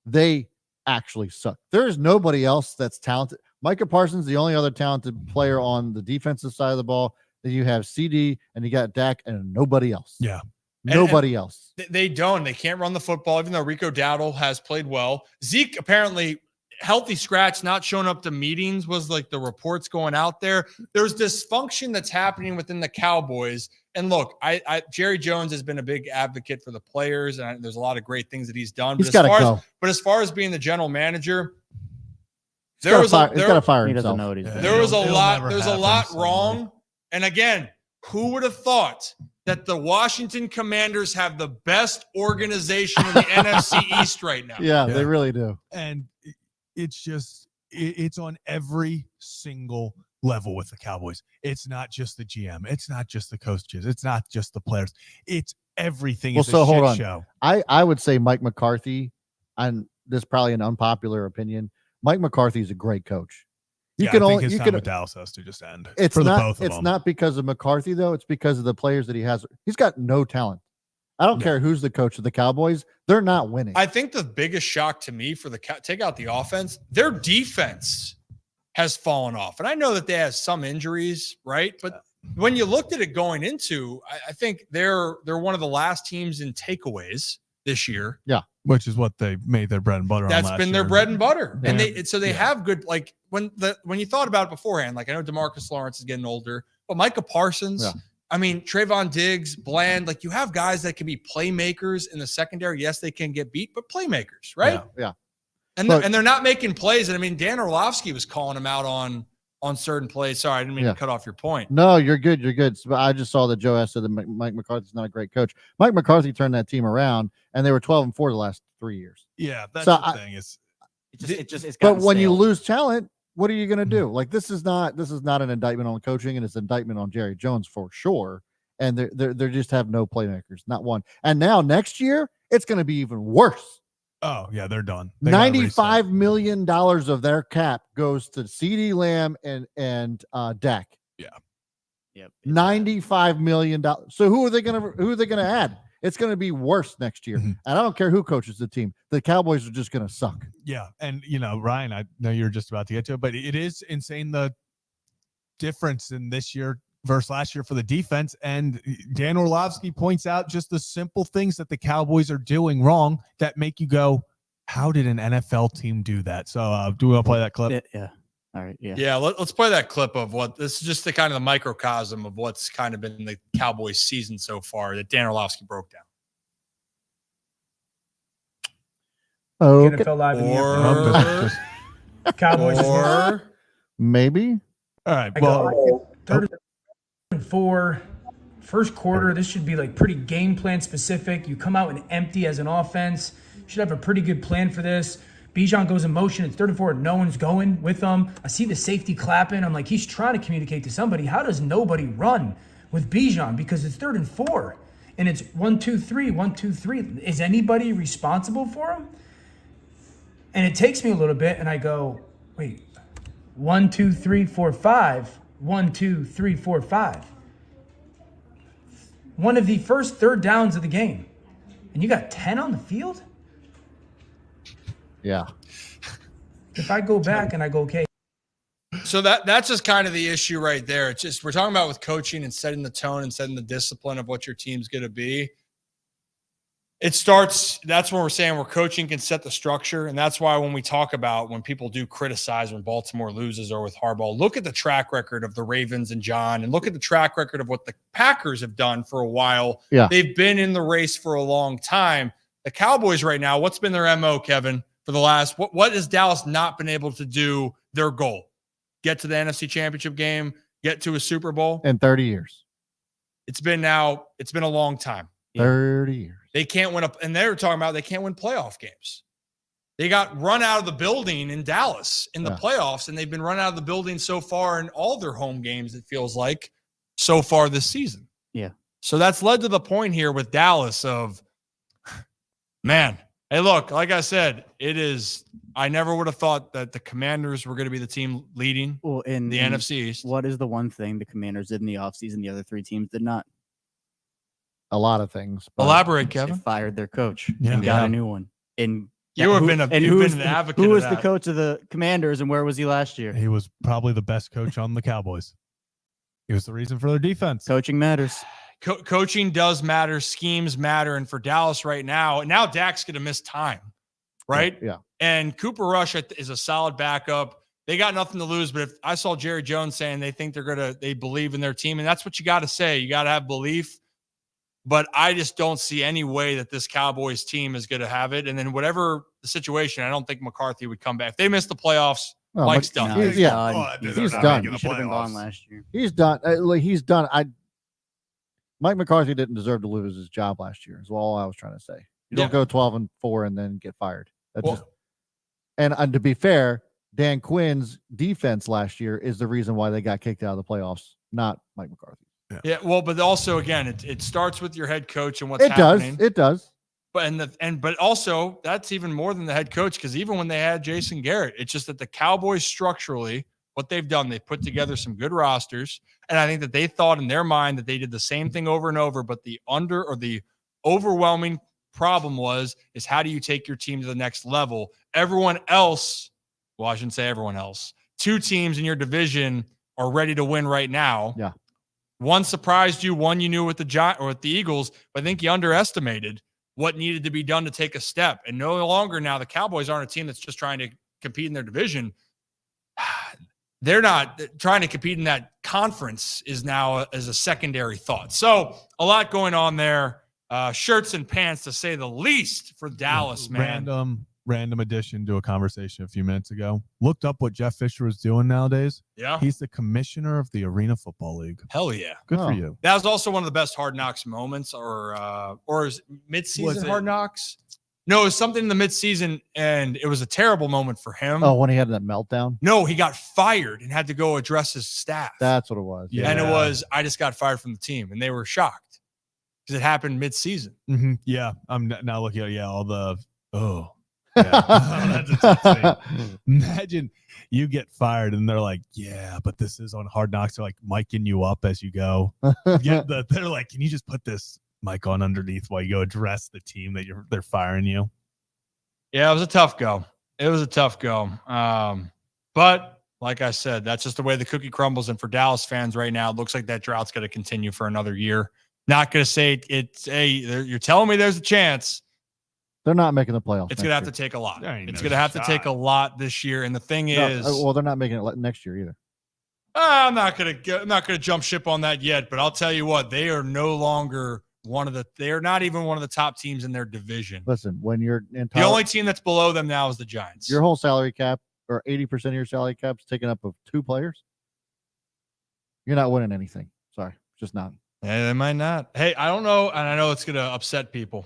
they actually suck. There is nobody else that's talented. Micah Parsons, the only other talented player on the defensive side of the ball. Then you have CD and you got Dak and nobody else. Yeah. Nobody else. They don't. They can't run the football, even though Rico Dowdle has played well. Zeke apparently healthy scratch, not showing up to meetings was like the reports going out there. There's dysfunction that's happening within the Cowboys. And look, Jerry Jones has been a big advocate for the players, and there's a lot of great things that he's done. He's got to go. But as far as being the general manager, he's got to fire himself. He doesn't know what he's doing. There's a lot wrong. And again, who would have thought that the Washington Commanders have the best organization in the NFC East right now? Yeah, they really do. And it's on every single level with the Cowboys. It's not just the GM. It's not just the coaches. It's not just the players. It's everything. Well, so hold on. Show. I would say Mike McCarthy, and this is probably an unpopular opinion. Mike McCarthy is a great coach. I think his time with Dallas has to just end. It's for not. Both of it's them. not because of McCarthy though. It's because of the players that he has. He's got no talent. I don't care who's the coach of the Cowboys. They're not winning. I think the biggest shock to me for take out the offense, their defense has fallen off. And I know that they have some injuries, right? But when you looked at it going into, I think they're one of the last teams in takeaways this year. Yeah. Which is what they made their bread and butter on That's last been their year. bread and butter. Yeah. And they have good, like when you thought about it beforehand, like I know DeMarcus Lawrence is getting older, but Micah Parsons, I mean, Trayvon Diggs, Bland, like you have guys that can be playmakers in the secondary. Yes, they can get beat, but playmakers, right? Yeah. And they're not making plays. And I mean, Dan Orlovsky was calling him out on on certain plays. Sorry, I didn't mean to cut off your point. No, you're good. You're good. So I just saw that Joe S said that Mike McCarthy's not a great coach. Mike McCarthy turned that team around, and they were 12-4 the last 3 years. Yeah, that's the thing. It's but when you lose talent, what are you going to do? Like this is not an indictment on coaching, and it's an indictment on Jerry Jones for sure. And they just have no playmakers, not one. And now next year, it's going to be even worse. Oh yeah, they're done. $95 million of their cap goes to CeeDee Lamb and Dak. Yeah. Yep. $95 million. So who are they gonna add? It's gonna be worse next year. And I don't care who coaches the team. The Cowboys are just gonna suck. Yeah. And Ryan, I know you're just about to get to it, but it is insane the difference in this year versus last year for the defense. And Dan Orlovsky points out just the simple things that the Cowboys are doing wrong that make you go, how did an NFL team do that? So do we want to play that clip? Yeah. All right. Yeah. Yeah. Let's play that clip of what this is, just the kind of the microcosm of what's kind of been the Cowboys season so far that Dan Orlovsky broke down. Okay. NFL Live in the Cowboys. Or maybe. All right. Well, third and 4, first quarter. This should be like pretty game plan specific. You come out and empty as an offense. You should have a pretty good plan for this. Bijan goes in motion. It's 3rd and 4. No one's going with him. I see the safety clapping. I'm like, he's trying to communicate to somebody. How does nobody run with Bijan? Because it's 3rd and 4. And it's 1, 2, 3, 1, 2, 3. Is anybody responsible for him? And it takes me a little bit, and I go, wait, 1, 2, 3, 4, 5. 1, 2, 3, 4, 5. One of the first 3rd downs of the game. And you got 10 on the field? Yeah. If I go back and I go, okay. So that's just kind of the issue right there. It's just we're talking about with coaching and setting the tone and setting the discipline of what your team's going to be. It starts, that's when we're saying where coaching can set the structure. And that's why when we talk about when people do criticize when Baltimore loses or with Harbaugh, look at the track record of the Ravens and John and look at the track record of what the Packers have done for a while. Yeah. They've been in the race for a long time. The Cowboys right now, what's been their MO, Kevin, for the last, what has Dallas not been able to do their goal? Get to the NFC Championship game, get to a Super Bowl? In 30 years. It's been a long time. 30 years. They can't win and they were talking about they can't win playoff games. They got run out of the building in Dallas in the playoffs, and they've been run out of the building so far in all their home games, it feels like, so far this season. Yeah. So that's led to the point here with Dallas of, man, hey, look, like I said, I never would have thought that the Commanders were going to be the team leading in the NFC East. What is the one thing the Commanders did in the offseason the other 3 teams did not? A lot of things. Elaborate, Kevin. They fired their coach and got a new one. You've been an advocate. Who was the coach of the Commanders, and where was he last year? He was probably the best coach on the Cowboys. He was the reason for their defense. Coaching matters. Coaching does matter. Schemes matter. And for Dallas right now Dak's going to miss time, right? Yeah. And Cooper Rush is a solid backup. They got nothing to lose. But if I saw Jerry Jones saying they believe in their team, and that's what you got to say. You got to have belief. But I just don't see any way that this Cowboys team is going to have it. And then whatever the situation, I don't think McCarthy would come back. If they miss the playoffs, Mike's done. He's done. He should have been gone last year. He's done. He's done. Mike McCarthy didn't deserve to lose his job last year, is all I was trying to say. You don't go 12-4 and then get fired. And to be fair, Dan Quinn's defense last year is the reason why they got kicked out of the playoffs, not Mike McCarthy. Yeah, well, but also again, it starts with your head coach and what's happening. It does. But also that's even more than the head coach, because even when they had Jason Garrett, it's just that the Cowboys structurally, what they've done, they've put together some good rosters, and I think that they thought in their mind that they did the same thing over and over. But the overwhelming problem is how do you take your team to the next level? Everyone else, well, I shouldn't say everyone else. 2 teams in your division are ready to win right now. Yeah. One surprised you, one you knew with the Eagles, but I think you underestimated what needed to be done to take a step. And no longer now the Cowboys aren't a team that's just trying to compete in their division. They're not trying to compete in that conference is now as a secondary thought. So a lot going on there. Shirts and pants, to say the least, for Dallas, man. Random random addition to a conversation a few minutes ago. Looked up what Jeff Fisher is doing nowadays. Yeah. He's the commissioner of the Arena Football League. Hell yeah. Good for you. That was also one of the best Hard Knocks moments, or is mid-season Hard Knocks? No, it was something in the mid-season, and it was a terrible moment for him. Oh, when he had that meltdown? No, he got fired and had to go address his staff. That's what it was. Yeah. And it was, I just got fired from the team, and they were shocked because it happened mid-season. Mm-hmm. Yeah, I'm now looking at all the that's a tough thing. Imagine you get fired and they're like, yeah, but this is on Hard Knocks. They're like miking you up as you go. They're like, can you just put this mic on underneath while you go address the team that they're firing you? Yeah, it was a tough go. But like I said, that's just the way the cookie crumbles. And for Dallas fans right now, it looks like that drought's going to continue for another year. Not going to say it's you're telling me there's a chance. They're not making the playoffs. It's going to have to take a lot. It's going to have to take a lot this year. And the thing is, well, they're not making it next year either. I'm not going to jump ship on that yet, but I'll tell you what, they are no longer they are not even one of the top teams in their division. Listen, when you're the only team that's below them now is the Giants. Your whole salary cap, or 80% of your salary cap, is taken up of 2 players. You're not winning anything. Sorry, just not. Yeah, they might not. Hey, I don't know, and I know it's going to upset people.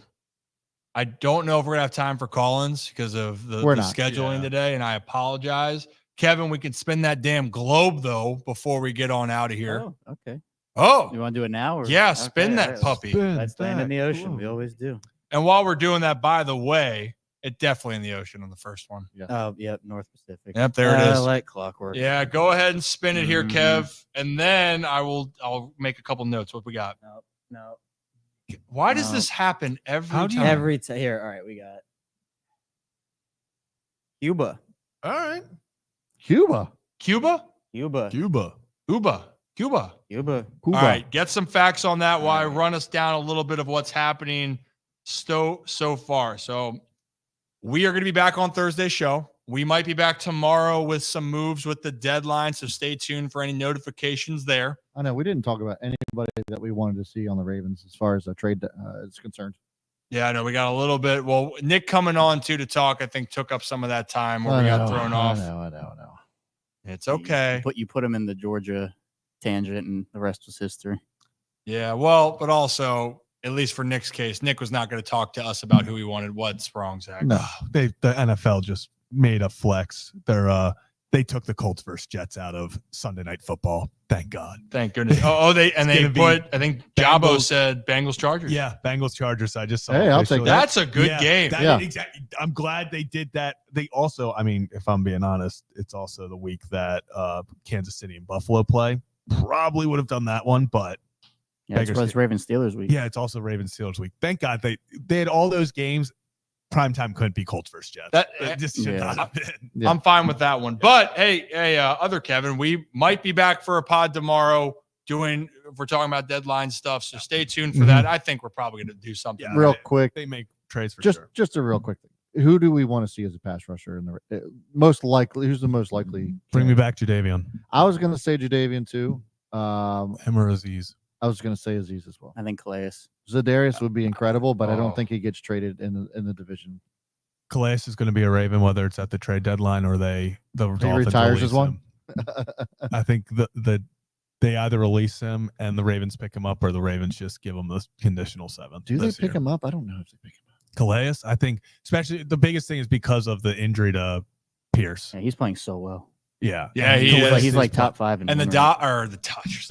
I don't know if we're going to have time for call-ins because of the scheduling today, and I apologize. Kevin, we can spin that damn globe, though, before we get on out of here. Oh, okay. Oh. You want to do it now? Or? Yeah, spin that puppy. Let's land in the ocean. We always do. And while we're doing that, by the way, it's definitely in the ocean on the first one. Yeah. Oh, yep, North Pacific. Yep, there it is. Like clockwork. Yeah, go ahead and spin it here, Kev, and then I'll make a couple notes. What we got? No. Why does this happen every time? Every time. Here, all right, we got Cuba. All right. Cuba. All right, get some facts on that while I run us down a little bit of what's happening so far. So we are going to be back on Thursday's show. We might be back tomorrow with some moves with the deadline, so stay tuned for any notifications there. I know we didn't talk about anybody that we wanted to see on the Ravens as far as a trade is concerned. Yeah, I know we got a little bit. Well, Nick coming on to talk, I think took up some of that time where we got thrown off. I know. It's okay. You put him in the Georgia tangent, and the rest was history. Yeah, well, but also, at least for Nick's case, Nick was not going to talk to us about who he wanted. What's wrong, Zach? No, the NFL just made a flex. They took the Colts versus Jets out of Sunday Night Football. Thank God. Thank goodness. They put. I think Jabo said Bengals Chargers. Yeah, Bengals Chargers. I just saw. Hey, I'll take that. That's a good game. Exactly. I'm glad they did that. They also, I mean, if I'm being honest, it's also the week that Kansas City and Buffalo play. Probably would have done that one, but yeah, it's Ravens Steelers week. Yeah, it's also Ravens Steelers week. Thank God they had all those games. Primetime couldn't be Colts versus Jets. That just should not have been. Yeah. I'm fine with that one. But hey, other Kevin, we might be back for a pod tomorrow if we're talking about deadline stuff. So stay tuned for that. I think we're probably going to do something real quick. They make trades for sure. Just a Mm-hmm. real quick thing. Who do we want to see as a pass rusher in the most likely? Who's the most likely? Bring me back Jadeveon. I was going to say Jadeveon too. Him or Aziz. I was going to say Aziz as well. I think Calais. Zadarius would be incredible, but I don't think he gets traded in the division. Calais is going to be a Raven, whether it's at the trade deadline or the Dolphins retires as one. I think they either release him and the Ravens pick him up, or the Ravens just give him the conditional 7. Do they pick him up? I don't know if they pick him up. Calais, I think, especially the biggest thing is because of the injury to Pierce. Yeah, he's playing so well. Yeah, he's like top 5 in and the Calais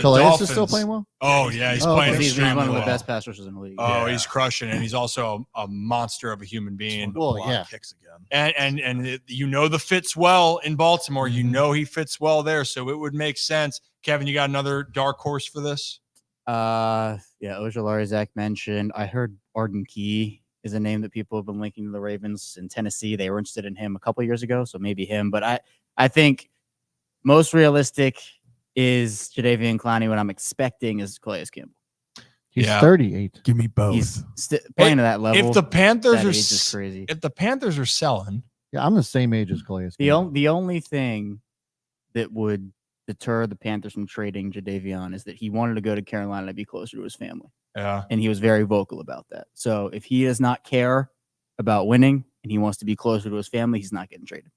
Dolphins is still playing well. Oh yeah, he's playing. He's one of the well. best pass rushers in the league. Oh, he's crushing, and he's also a monster of a human being. Well, yeah, kicks again. And the fits well in Baltimore. You know he fits well there, so it would make sense. Kevin, you got another dark horse for this? Yeah, Ojulari, Zach mentioned. I heard Arden Key is a name that people have been linking to the Ravens in Tennessee. They were interested in him a couple years ago, so maybe him. But I think most realistic is Jadeveon Clowney. What I'm expecting is Calais Campbell. He's 38. Give me both. He's playing to that level. If the Panthers is crazy. If the Panthers are selling, yeah, I'm the same age as Calais. The only thing that would deter the Panthers from trading Jadeveon is that he wanted to go to Carolina to be closer to his family. Yeah, and he was very vocal about that. So if he does not care about winning, and he wants to be closer to his family, he's not getting traded.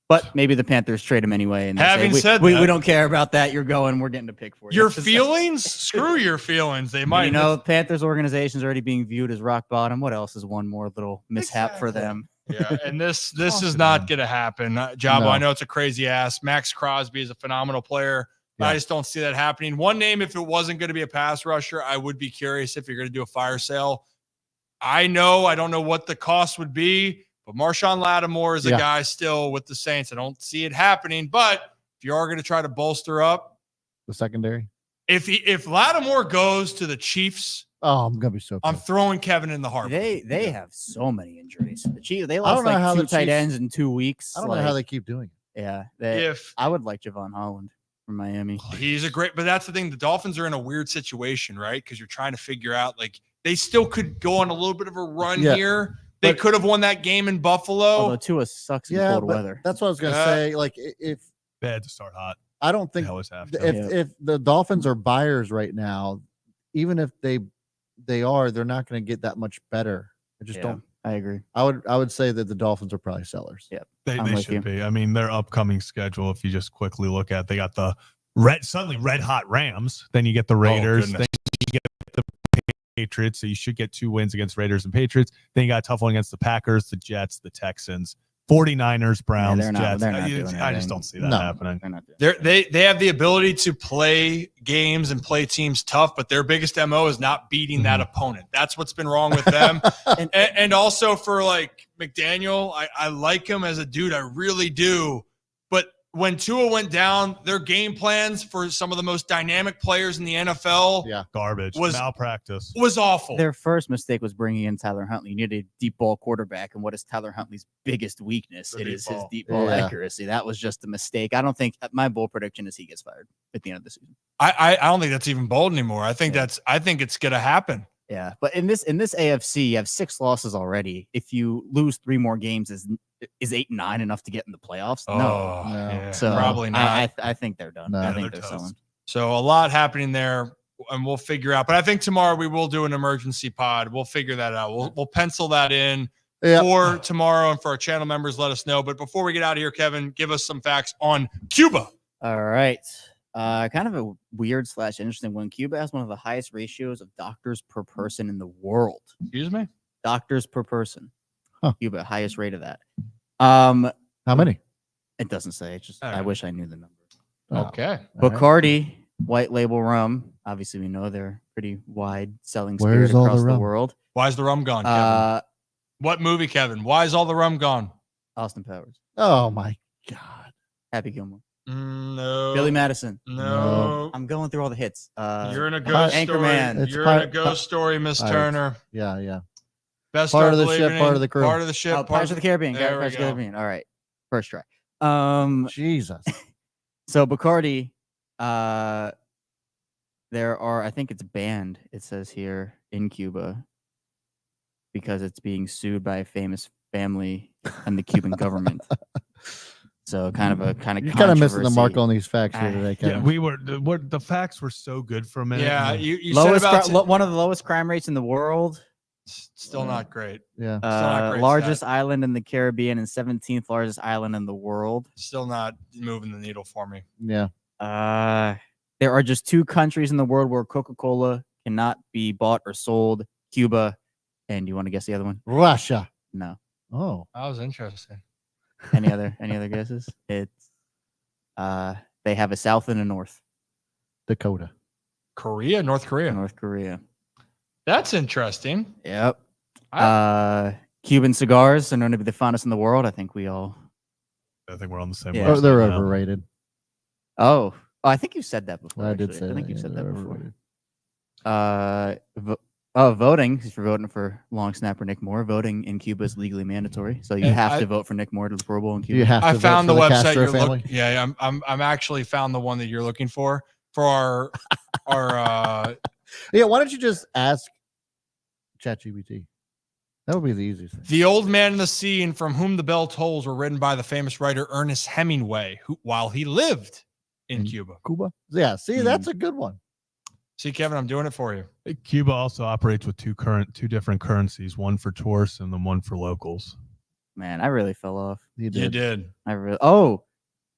But maybe the Panthers trade him anyway. And Having said we that, don't care about that. You're going. We're getting a pick for you. Your feelings? Screw your feelings. They might. You know, Panthers organization is already being viewed as rock bottom. What else is one more little mishap for them? Yeah, and this is not going to happen. Jabbo, No. I know it's a crazy ass. Max Crosby is a phenomenal player. Yeah. I just don't see that happening. One name, if it wasn't going to be a pass rusher, I would be curious if you're going to do a fire sale. I don't know what the cost would be, but Marshawn Lattimore is a guy still with the Saints. I don't see it happening, but if you are going to try to bolster up The secondary. if Lattimore goes to the Chiefs, Oh, I'm gonna be so. I'm throwing Kevin in the heart. They have so many injuries. The Chiefs, they I lost don't know how like 2 the tight Chiefs- ends in 2 weeks. I don't know how they keep doing it. Yeah, I would like Javon Holland from Miami. He's a great, but that's the thing. The Dolphins are in a weird situation, right? Because you're trying to figure out, like, they still could go on a little bit of a run here. They could have won that game in Buffalo. Although Tua sucks in cold but weather. That's what I was gonna say. Like, if They had to start hot. I don't think They always have to. if the Dolphins are buyers right now, even if they are, they're not going to get that much better. I just don't. I agree. I would say that the Dolphins are probably sellers. Yep. They should be. I mean, their upcoming schedule, if you just quickly look at, they got the suddenly red hot Rams. Then you get the Raiders. Then you get the Patriots. So you should get 2 wins against Raiders and Patriots. Then you got a tough one against the Packers, the Jets, the Texans, 49ers, Browns, Jets. I just don't see that happening. They have the ability to play games and play teams tough, but their biggest MO is not beating that opponent. That's what's been wrong with them. and also for like McDaniel, I like him as a dude. I really do. But when Tua went down, their game plans for some of the most dynamic players in the NFL, garbage, malpractice, was awful. Their first mistake was bringing in Tyler Huntley. You needed a deep ball quarterback, and what is Tyler Huntley's biggest weakness? It is his deep ball accuracy. That was just a mistake. I don't think my bold prediction is he gets fired at the end of the season. I don't think that's even bold anymore. I think it's gonna happen. Yeah, but in this AFC, you have 6 losses already. If you lose 3 more games, is 8-9 enough to get in the playoffs? No. Yeah, So probably not. I think they're done. I think they're selling. So a lot happening there, and we'll figure out. But I think tomorrow we will do an emergency pod. We'll figure that out. We'll pencil that in for tomorrow, and for our channel members, let us know. But before we get out of here, Kevin, give us some facts on Cuba. All right. Kind of a weird / interesting one. Cuba has one of the highest ratios of doctors per person in the world. Excuse me? Doctors per person. Cuba, highest rate of that. How many? It doesn't say. It's just I wish I knew the number. Okay. Bacardi, white label rum. Obviously, we know they're pretty wide selling Where's spirit all across the the rum? world. Why is the rum gone, Kevin? What movie, Kevin? Why is all the rum gone? Austin Powers. Oh my God. Happy Gilmore. No. Billy Madison. No. I'm going through all the hits. You're in a ghost story. Anchorman. You're in a ghost story, Miss Turner. Yeah. Best part of the Start ship, Believing part In, of the crew. Part of the ship. Pirates of the Caribbean. There we Pirates of the go. Caribbean. All right. First try. Jesus. So Bacardi, there are, I think it's banned, it says here, in Cuba because it's being sued by a famous family and the Cuban government. So kind of You're kind of missing the mark on these facts here today, Yeah, Kevin. we were. The facts were so good for a minute. Yeah, and then- you said about one of the lowest crime rates in the world. still not great. Yeah. Still not great Largest stat. island in the Caribbean and 17th largest island in the world. Still not moving the needle for me. Yeah. There are just 2 countries in the world where Coca-Cola cannot be bought or sold. Cuba, and you want to guess the other one? Russia. No. Oh. That was interesting. Any other guesses? It's they have a south and a north. Dakota. Korea, North Korea. North Korea. That's interesting. Yep. Cuban cigars are known to be the finest in the world. I think we're on the same. Oh, they're overrated. Oh, I think you said that before. I did actually. say I think that, you yeah, said they're that before. Voting. If you're voting for long snapper Nick Moore, voting in Cuba is legally mandatory. So you have to vote for Nick Moore to the Pro Bowl in Cuba. You have to I vote found for the website Castro you're family. looking. Yeah, I'm actually found the one that you're looking for our Yeah, why don't you just ask ChatGPT? That would be the easiest thing. The Old Man in the Sea and From Whom the Bell Tolls were written by the famous writer Ernest Hemingway, who while he lived in Cuba. Cuba? Yeah, see, that's a good one. See, Kevin, I'm doing it for you. Cuba also operates with two different currencies, one for tourists and then one for locals. Man, I really fell off. You did.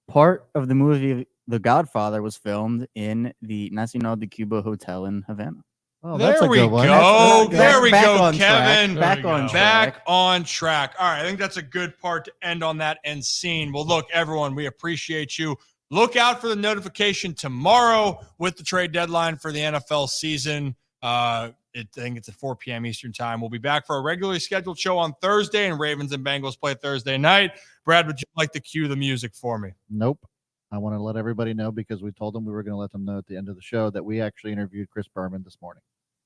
Part of the movie The Godfather was filmed in the Nacional de Cuba Hotel in Havana. Oh, there that's a we good one. go. There we back go, on Kevin. track. Back on track. All right, I think that's a good part to end on that end scene. Well, look, everyone, we appreciate you. Look out for the notification tomorrow with the trade deadline for the NFL season. I think it's at 4 p.m. Eastern time. We'll be back for a regularly scheduled show on Thursday, and Ravens and Bengals play Thursday night. Brad, would you like to cue the music for me? Nope. I want to let everybody know because we told them we were going to let them know at the end of the show that we actually interviewed Chris Berman this morning.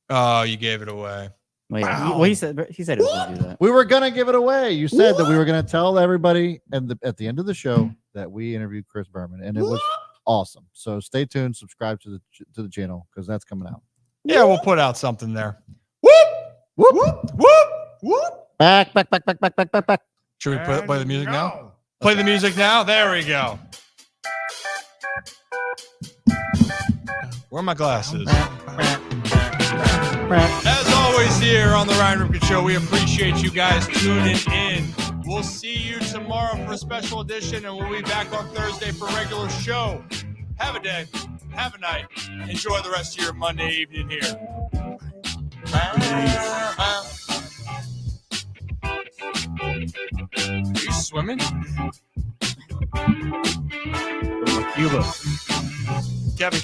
Oh, you gave it away. Wait, he said it was going to do that. We were going to give it away. You said that we were going to tell everybody at the end of the show that we interviewed Chris Berman, and it was awesome. So stay tuned, subscribe to the channel because that's coming out. Yeah, we'll put out something there. Whoop, whoop, whoop, whoop, whoop. Back. Should we play the music now? Play the music now? There we go. Where are my glasses? As always here on the Ryan Ripken Show, we appreciate you guys tuning in. We'll see you tomorrow for a special edition, and we'll be back on Thursday for a regular show. Have a day. Have a night. Enjoy the rest of your Monday evening here. Are you swimming? Cuba. Kevin.